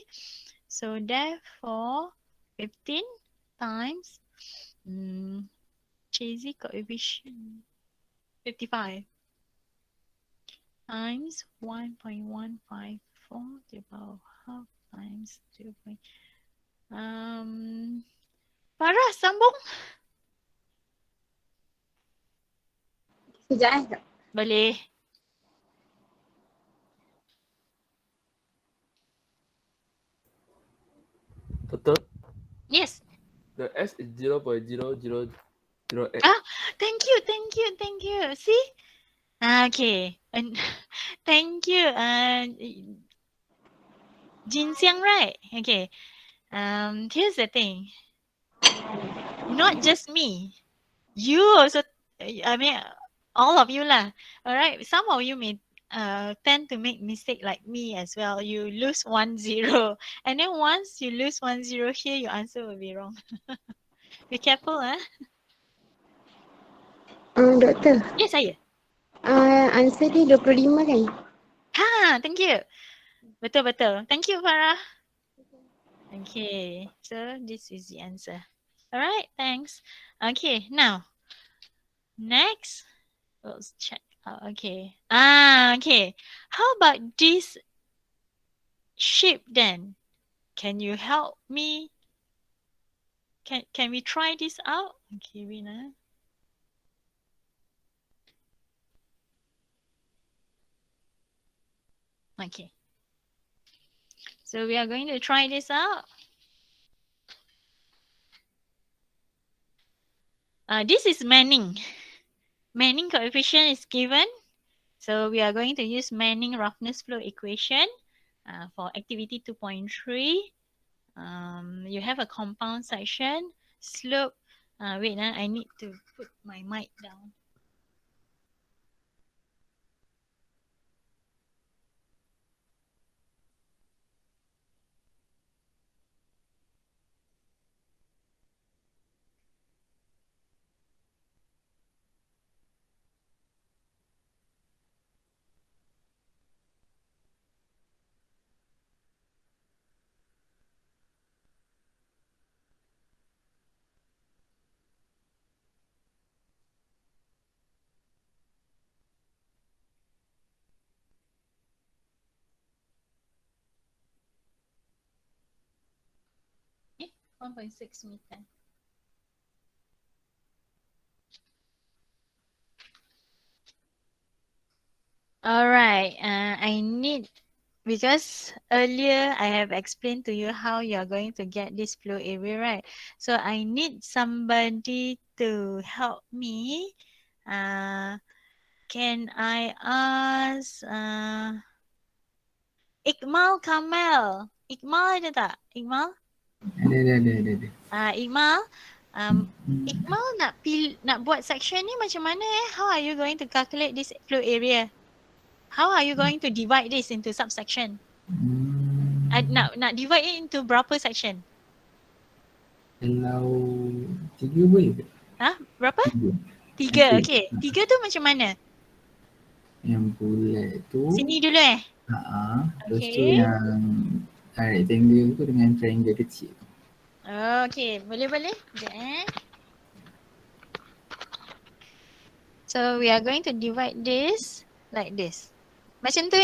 So, therefore, 15 times Chezy coefficient 55 times 1.154 to the power half times 0. Farah, sambung. Sekejap eh. Boleh. Betul. Yes. The S is 0.0008. Ah, thank you. See? Okay. And thank you. Jin Xiang, right? Okay. Here's the thing. Not just me. You also, I mean, all of you lah. All right. Some of you may tend to make mistake like me as well. You lose 1-0. And then once you lose 1-0 here, your answer will be wrong. Be careful, huh? Doktor, Yes, saya. answer dia 25 kan? Ha, thank you. Betul. Thank you, Farah. Okay, so this is the answer. All right, thanks. Okay, now, next, let's check. Okay. Okay. How about this shape then? Can you help me? Can we try this out? Okay, Rina. Okay. So we are going to try this out. This is Manning. Manning coefficient is given. So we are going to use Manning roughness flow equation for activity 2.3. You have a compound section, slope. Wait, I need to put my mic down. Eh, 1.6 meter. Alright, I need, because earlier I have explained to you how you are going to get this flow area, right? So I need somebody to help me. Can I ask Iqmal Kamel? Iqmal ada tak? Iqmal? Ada. Iqmal, Iqmal nak buat section ni macam mana How are you going to calculate this flow area? How are you going to divide this into subsection? Nak divide it into berapa section? Kalau 3 boleh ke? Berapa? 3. Okay. 3 tu macam mana? Yang bulat tu. Sini dulu Lepas tu Okay. yang rectangle tu dengan triangle kecil. Okay. Boleh. Sekejap So we are going to divide this like this. Macam tu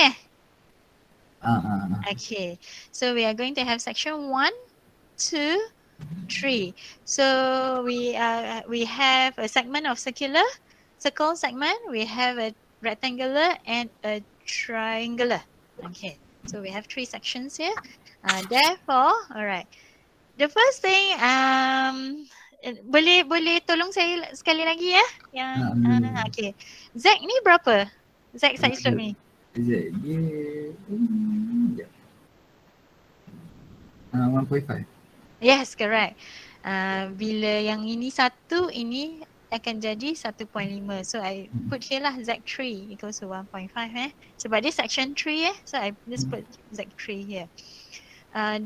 Okay. So we are going to have section 1, 2, 3. So we have a segment of circle segment. We have a rectangular and a triangular. Okay. So we have 3 sections here. Therefore, alright. The first thing, boleh tolong saya sekali lagi yang okay. Z ni berapa? Z side slope ni. Z dia 1.5. Yes, correct. Bila yang ini 1, ini akan jadi 1.5. So I put here lah Z3 equals to 1.5 Sebab dia section 3 So I just put Z3 here.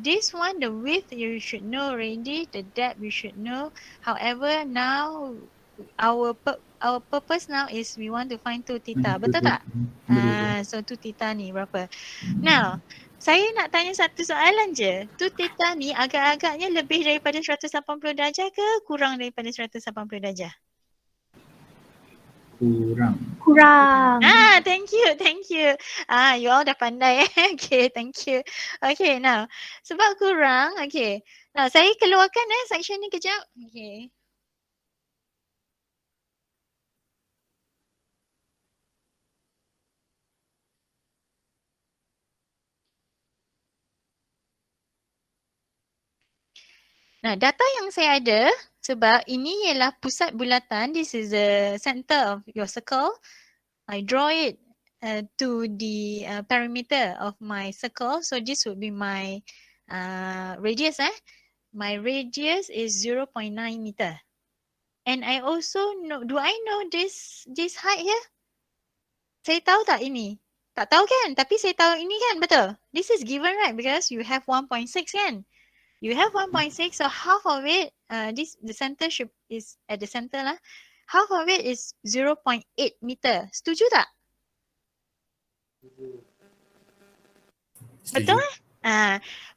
This one, the width you should know already, the depth you should know. However, now our purpose now is we want to find 2 theta. Betul tak? So 2 theta ni berapa? Now, saya nak tanya satu soalan je. 2 theta ni agak-agaknya lebih daripada 180 darjah ke kurang daripada 180 darjah? Kurang. Kurang. Thank you, thank you. You all dah pandai. Okay, thank you. Okay, now sebab kurang, okay. Now saya keluarkan section ni kejap. Okay. Nah, data yang saya ada sebab ini ialah pusat bulatan. This is the center of your circle. I draw it to the perimeter of my circle. So this would be my radius. My radius is 0.9 meter. And I also know, do I know this height here? Saya tahu tak ini? Tak tahu kan? Tapi saya tahu ini kan, betul? This is given, right? Because you have 1.6 kan? You have 1.6, so half of it, the center is at the center lah. Half of it is 0.8 meter. Setuju tak? Setuju. Betul?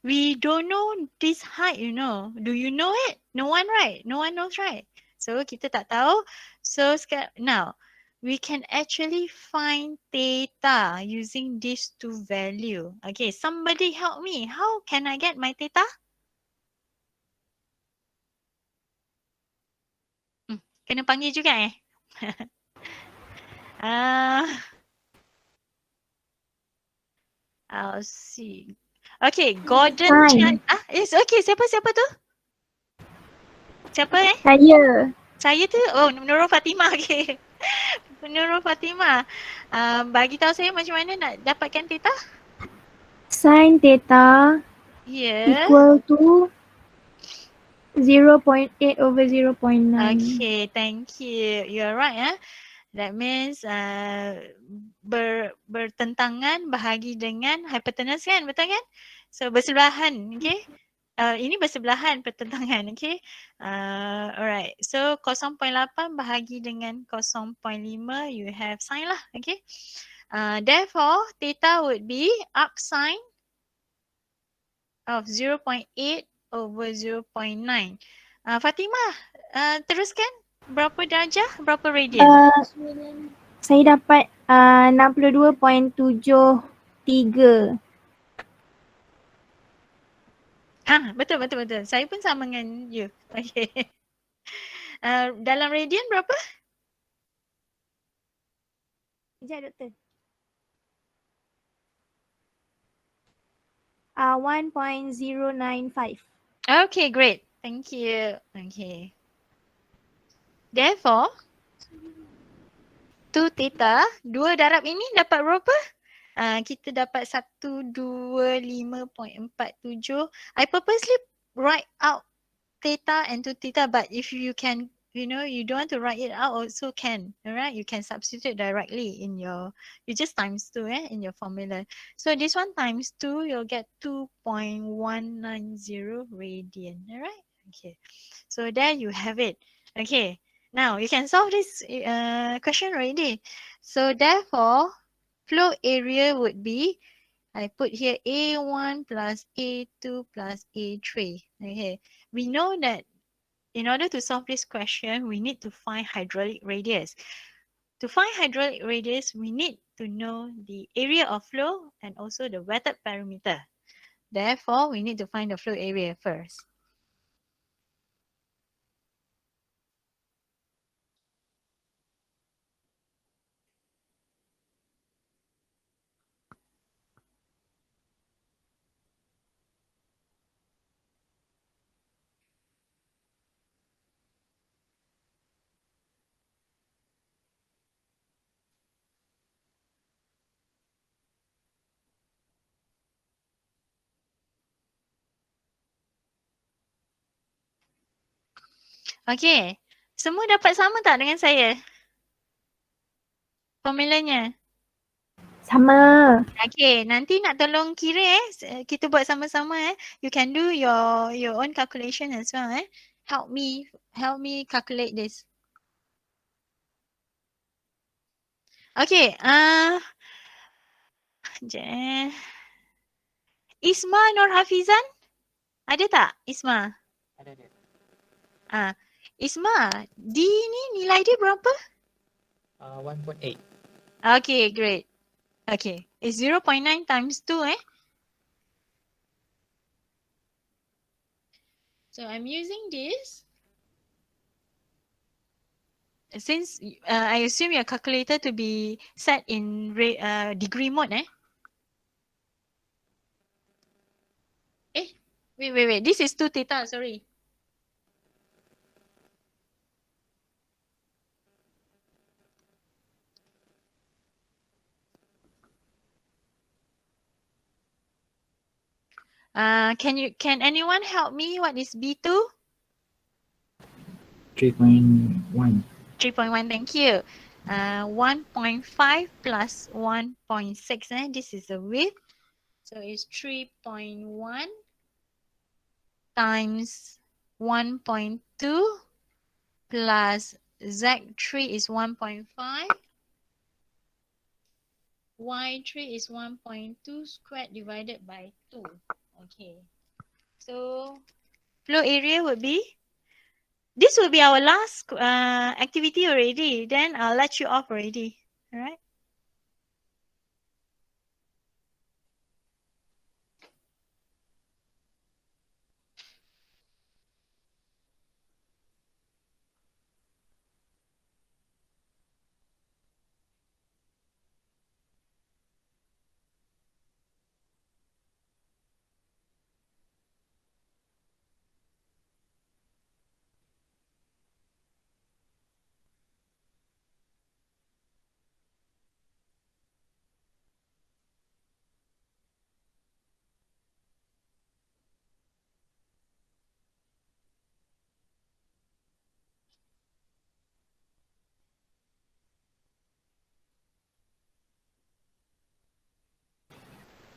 We don't know this height, you know. Do you know it? No one, right? No one knows, right? So kita tak tahu. So now we can actually find theta using these two value. Okay, somebody help me. How can I get my theta? Kena panggil juga I'll see. Okay, Gordon Chan. Yes, okay. Siapa tu? Siapa Saya tu? Oh, Nurul Fatimah. Okay. Nurul Fatimah. Bagi tahu saya macam mana nak dapatkan theta? Sin theta equal to 0.8 over 0.9. Okay, thank you. You're right. That means bertentangan bahagi dengan hypotenuse kan? Betul kan? So bersebelahan. Okay. Ini bersebelahan pertentangan. Okay. Alright. So 0.8 bahagi dengan 0.5 you have sin lah. Okay. Therefore theta would be arc sine of 0.8 over 0.9. Fatimah, teruskan. Berapa darjah? Berapa radian? Saya dapat 62.73. Betul. Saya pun sama dengan you. Okay. Dalam radian berapa? Sekejap doktor. 1.095. Okay, great. Thank you. Okay. Therefore, 2 theta, 2 darab ini dapat berapa? Kita dapat 125.47. I purposely write out theta and 2 theta, but if you can, you know, you don't want to write it out also can, alright? You can substitute directly in your, you just times 2 in your formula. So this one times 2, you'll get 2.190 radian, alright? Okay, so there you have it. Okay, now you can solve this question already. So therefore, flow area would be, I put here A1 plus A2 plus A3. Okay, we know that in order to solve this question, we need to find hydraulic radius. To find hydraulic radius, we need to know the area of flow and also the wetted perimeter. Therefore, we need to find the flow area first. Okay, semua dapat sama tak dengan saya? Formulanya? Sama. Okay, nanti nak tolong kira kita buat sama-sama You can do your own calculation as well Help me calculate this. Okay, Isma Nur Hafizan? Ada tak Isma? Ada. Isma, D ni nilai dia berapa? 1.8. Okay, great. Okay, it's 0.9 times 2, eh? So I'm using this. Since I assume your calculator to be set in degree mode, eh? Eh, wait. This is 2 theta, sorry. Can anyone help me? What is B2? 3.1. 3.1, thank you. 1.5 plus 1.6, eh? This is the width. So it's 3.1 times 1.2 plus Z3 is 1.5. Y3 is 1.2 squared divided by 2. Okay. So flow area would be, this will be our last activity already. Then I'll let you off already. All right.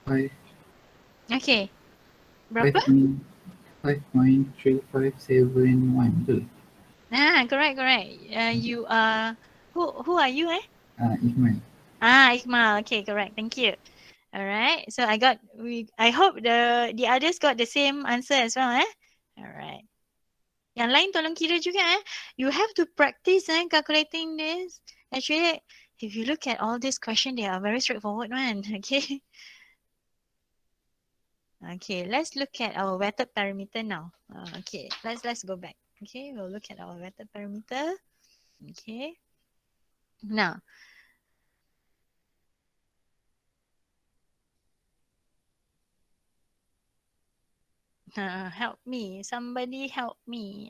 Five, Okay. Berapa? 5.3571 betul? Correct. You are, who are you, eh? Ikhman. Ikmal. Okay, correct. Thank you. All right. So I hope the others got the same answer as well, eh? All right. Yang lain tolong kira juga, eh. You have to practice, calculating this. Actually, if you look at all these questions, they are very straightforward one. Okay. Okay, let's look at our weighted parameter now. Okay, let's go back. Okay, we'll look at our weighted parameter. Okay. Now, help me. Somebody help me.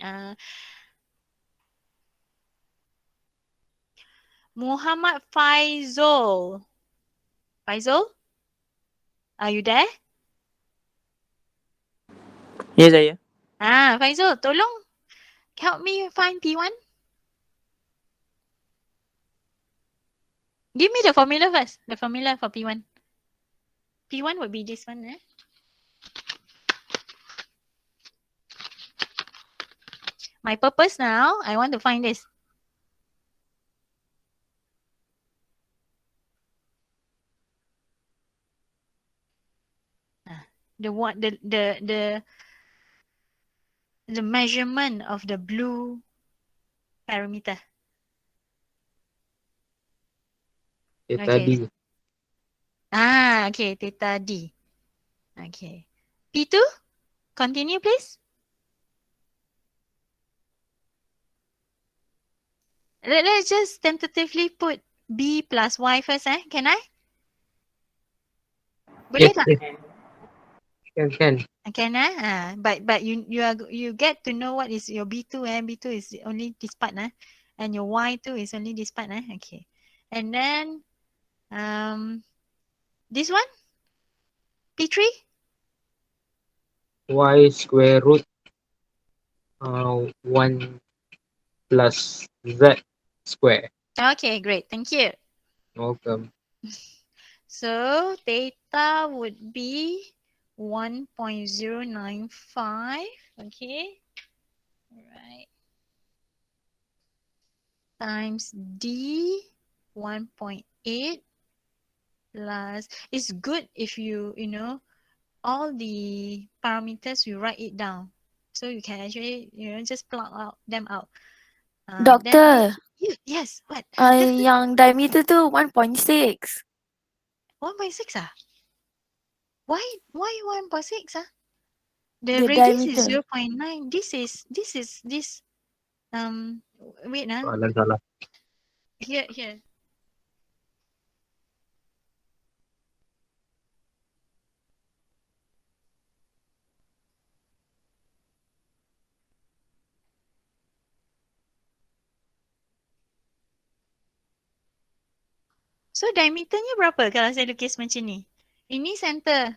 Muhammad Faizul. Faizul? Are you there? Ya saya. Faizul, tolong help me find P1. Give me the formula first. The formula for P1. P1 would be this one, eh? My purpose now, I want to find this. The what the measurement of the blue parameter. Theta Okay. D. Okay, theta D. Okay. P2, continue please. Let's just tentatively put B plus Y first, eh? Can I? Boleh Yes, tak? yes. Can. Can, but you get to know what is your B2, B2 is only this part, and your Y2 is only this part, okay. And then this one, P3. Y square root 1 plus Z square. Okay, great, thank you. Welcome. So theta would be 1.095, okay, all right, times D 1.8 plus, it's good if you know all the parameters, you write it down so you can actually just plug them out. Then, Doctor, Yes, what? Yang diameter tu 1.6. 1.6 ah? Why 1.6 ah? The The radius is diameter. 0.9. This wait Soalan salah. here. So diameternya berapa kalau saya lukis macam ni? Ini center.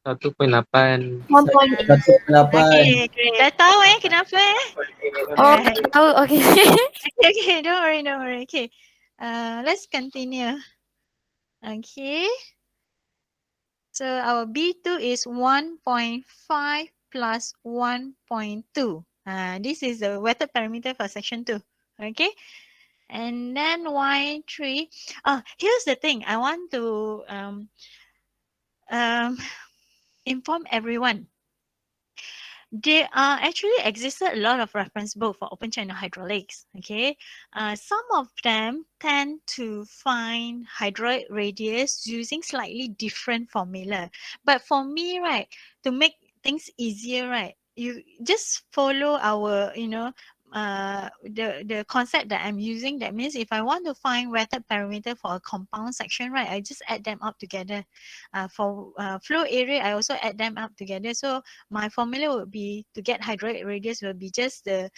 1.8. 1.8. Okay, great. Dah tahu kenapa Oh, Alright. tahu. Okay. Okay, don't worry. Okay. Let's continue. Okay. So our B2 is 1.5 plus 1.2. This is the weighted parameter for section 2. Okay. And then Y3. Here's the thing. I want to inform everyone. There are actually existed a lot of reference books for open channel hydraulics. Okay, some of them tend to find hydraulic radius using slightly different formula. But for me, right, to make things easier, right, you just follow our, the concept that I'm using. That means if I want to find weighted parameter for a compound section, right, I just add them up together. For flow area, I also add them up together. So my formula would be to get hydraulic radius will be just the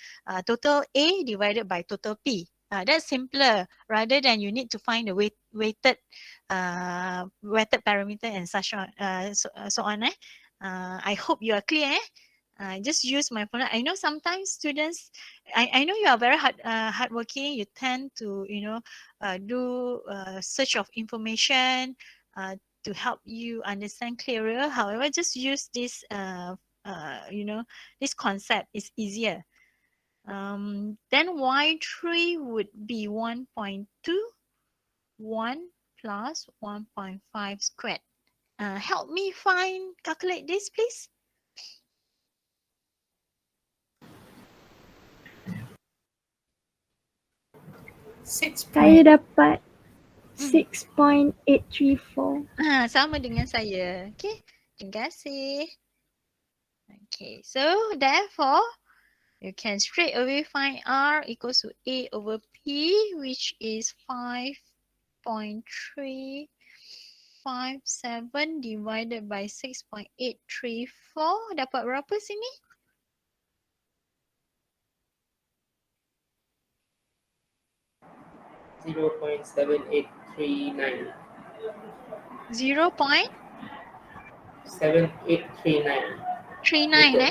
total A divided by total P. That's simpler rather than you need to find the weighted parameter and such on, so on. I hope you are clear. Just use my formula. I know sometimes students, I know you are very hardworking. You tend to, do search of information to help you understand clearer. However, just use this, this concept is easier. Then Y3 would be 1.2, 1 plus 1.5 squared. Help me calculate this, please. Saya dapat 6.834. Sama dengan saya. Okay, terima kasih. Okay, so therefore, you can straight away find R equals to A over P, which is 5.357 divided by 6.834. Dapat berapa sini? 0.7839. 0.7839. 7839.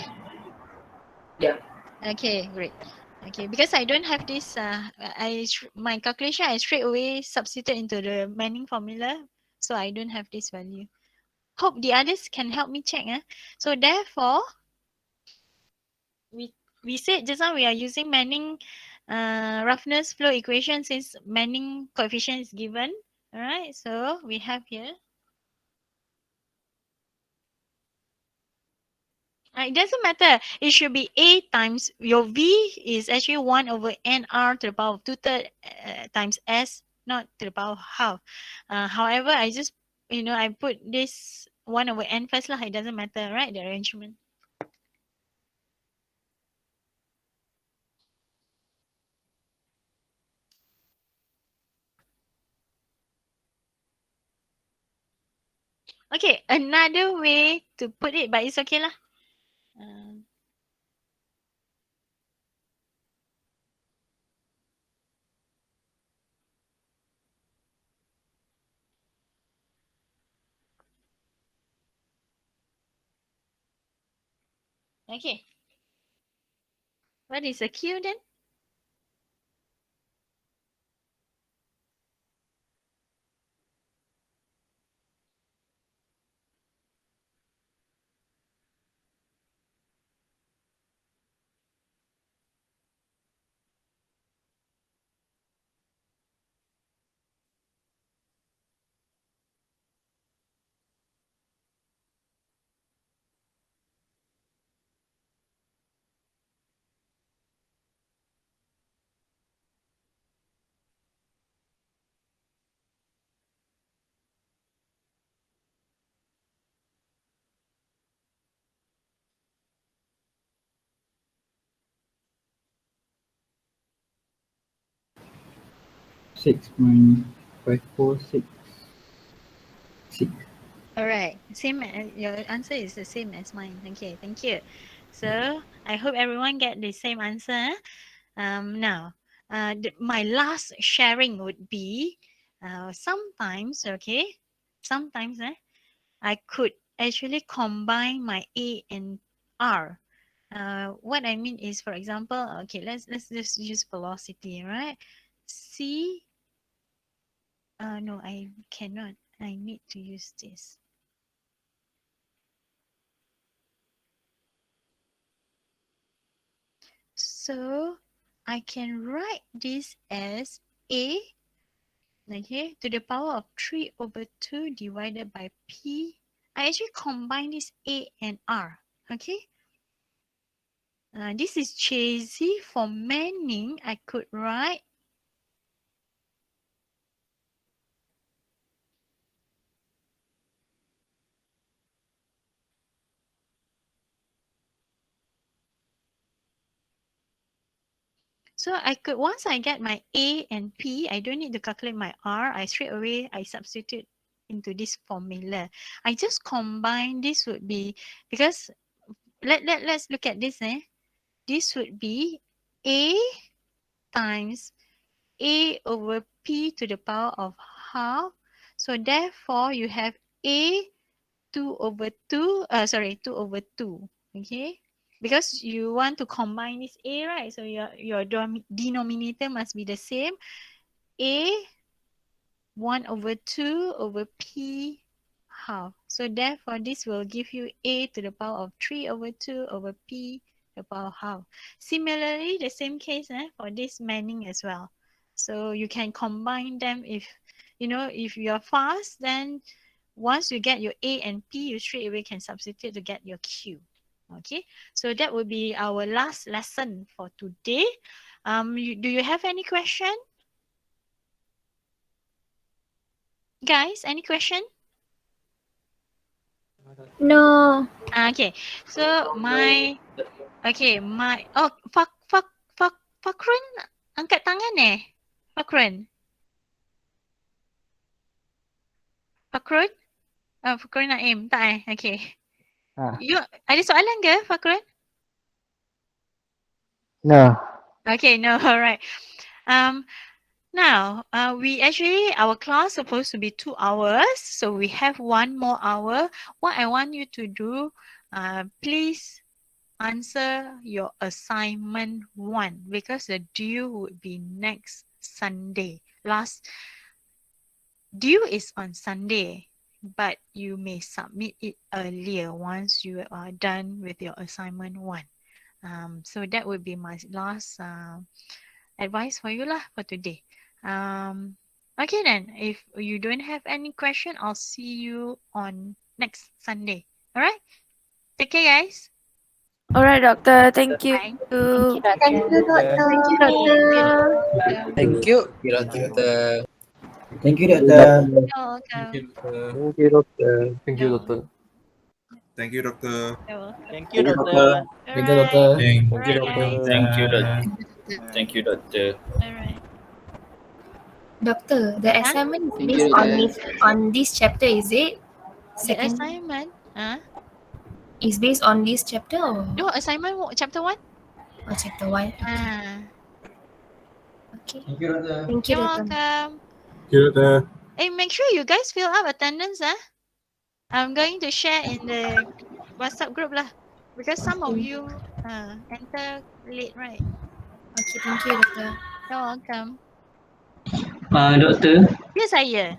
Yeah. Okay, great. Okay, because I don't have this, my calculation, I straight away substitute into the Manning formula, so I don't have this value. Hope the others can help me check. So therefore, we said just now we are using Manning roughness flow equation since Manning coefficient is given. All right, so we have here. It doesn't matter. It should be A times your V is actually 1 over NR to the power of 2/3 times S, not to the power of half. However, I just, I put this 1 over N first lah. It doesn't matter, right? The arrangement. Okay, another way to put it, but it's okay lah. Okay. What is a Q then? 6.546. All right. Same. Your answer is the same as mine. Okay. Thank you. So I hope everyone get the same answer. Now, my last sharing would be sometimes. Okay. Sometimes, I could actually combine my A and R. What I mean is, for example, okay, let's just use velocity, right? C. No, I cannot. I need to use this. So I can write this as A, okay, to the power of 3 over 2 divided by P. I actually combine this A and R, okay? This is Chezy. For Manning, I could write so I could, once I get my A and P, I don't need to calculate my R. I straight away, I substitute into this formula. I just combine, this would be, because let's look at this. This would be A times A over P to the power of half. So therefore, you have A 2 over 2, 2 over 2, okay? Because you want to combine this A, right? So your denominator must be the same. A 1 over 2 over P half. So therefore, this will give you A to the power of 3 over 2 over P to the power of half. Similarly, the same case for this Manning as well. So you can combine them if, if you're fast, then once you get your A and P, you straight away can substitute to get your Q. Okay, so that would be our last lesson for today. Do you have any question? Guys, any question? No. Okay, so Fakrun angkat tangan Fakrun? Fakrun? Fakrun Naim, tak Okay. You ada soalan ke Fakrun? No. Okay, no, alright. Now, our class supposed to be 2 hours, so we have 1 more hour. What I want you to do, please answer your assignment 1 because the due would be next Sunday. Last due is on Sunday, but you may submit it earlier once you are done with your assignment 1. So that would be my last advice for you lah for today. Okay then, if you don't have any question, I'll see you on next Sunday. All right? Take care, guys. All right, doctor. Thank you. Bye. Thank you, doctor. Thank you, doctor. Thank you. Doctor. Thank you, doctor. You're welcome. Thank you, doctor. Thank you, doctor. Thank you, doctor. You're welcome. Thank you, doctor. Thank you, doctor. All right, guys. Thank you, doctor. Thank you, doctor. All right. Doctor, the Huh? assignment is Thank based you, on doctor. this chapter, is it? The assignment. Is based on this chapter or No, assignment chapter 1. chapter 1? Okay. Thank you, doctor. Thank you, You're doctor. welcome. Thank you, doctor. Hey, make sure you guys fill up attendance. I'm going to share in the WhatsApp group lah, because some of you enter late, right? Okay, thank you, doctor. You're welcome. Doktor, Ya, saya.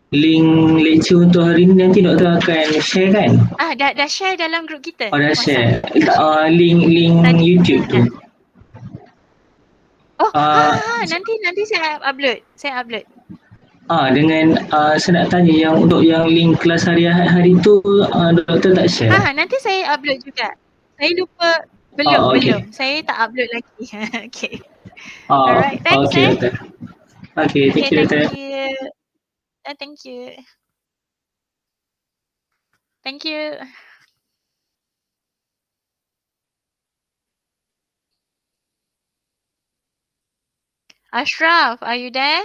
link lecture untuk hari ni nanti doktor akan share kan? Dah share dalam group kita. Dah WhatsApp. share. Link Tadi, YouTube tu. nanti saya upload. Dengan saya nak tanya yang untuk yang link kelas hari tu doktor tak share? Nanti saya upload juga. Saya lupa. Belum. Saya tak upload lagi. Okay. Alright, thanks. Okay, doktor. Okay, thank you, doktor. Thank you. Thank you. Ashraf, are you there?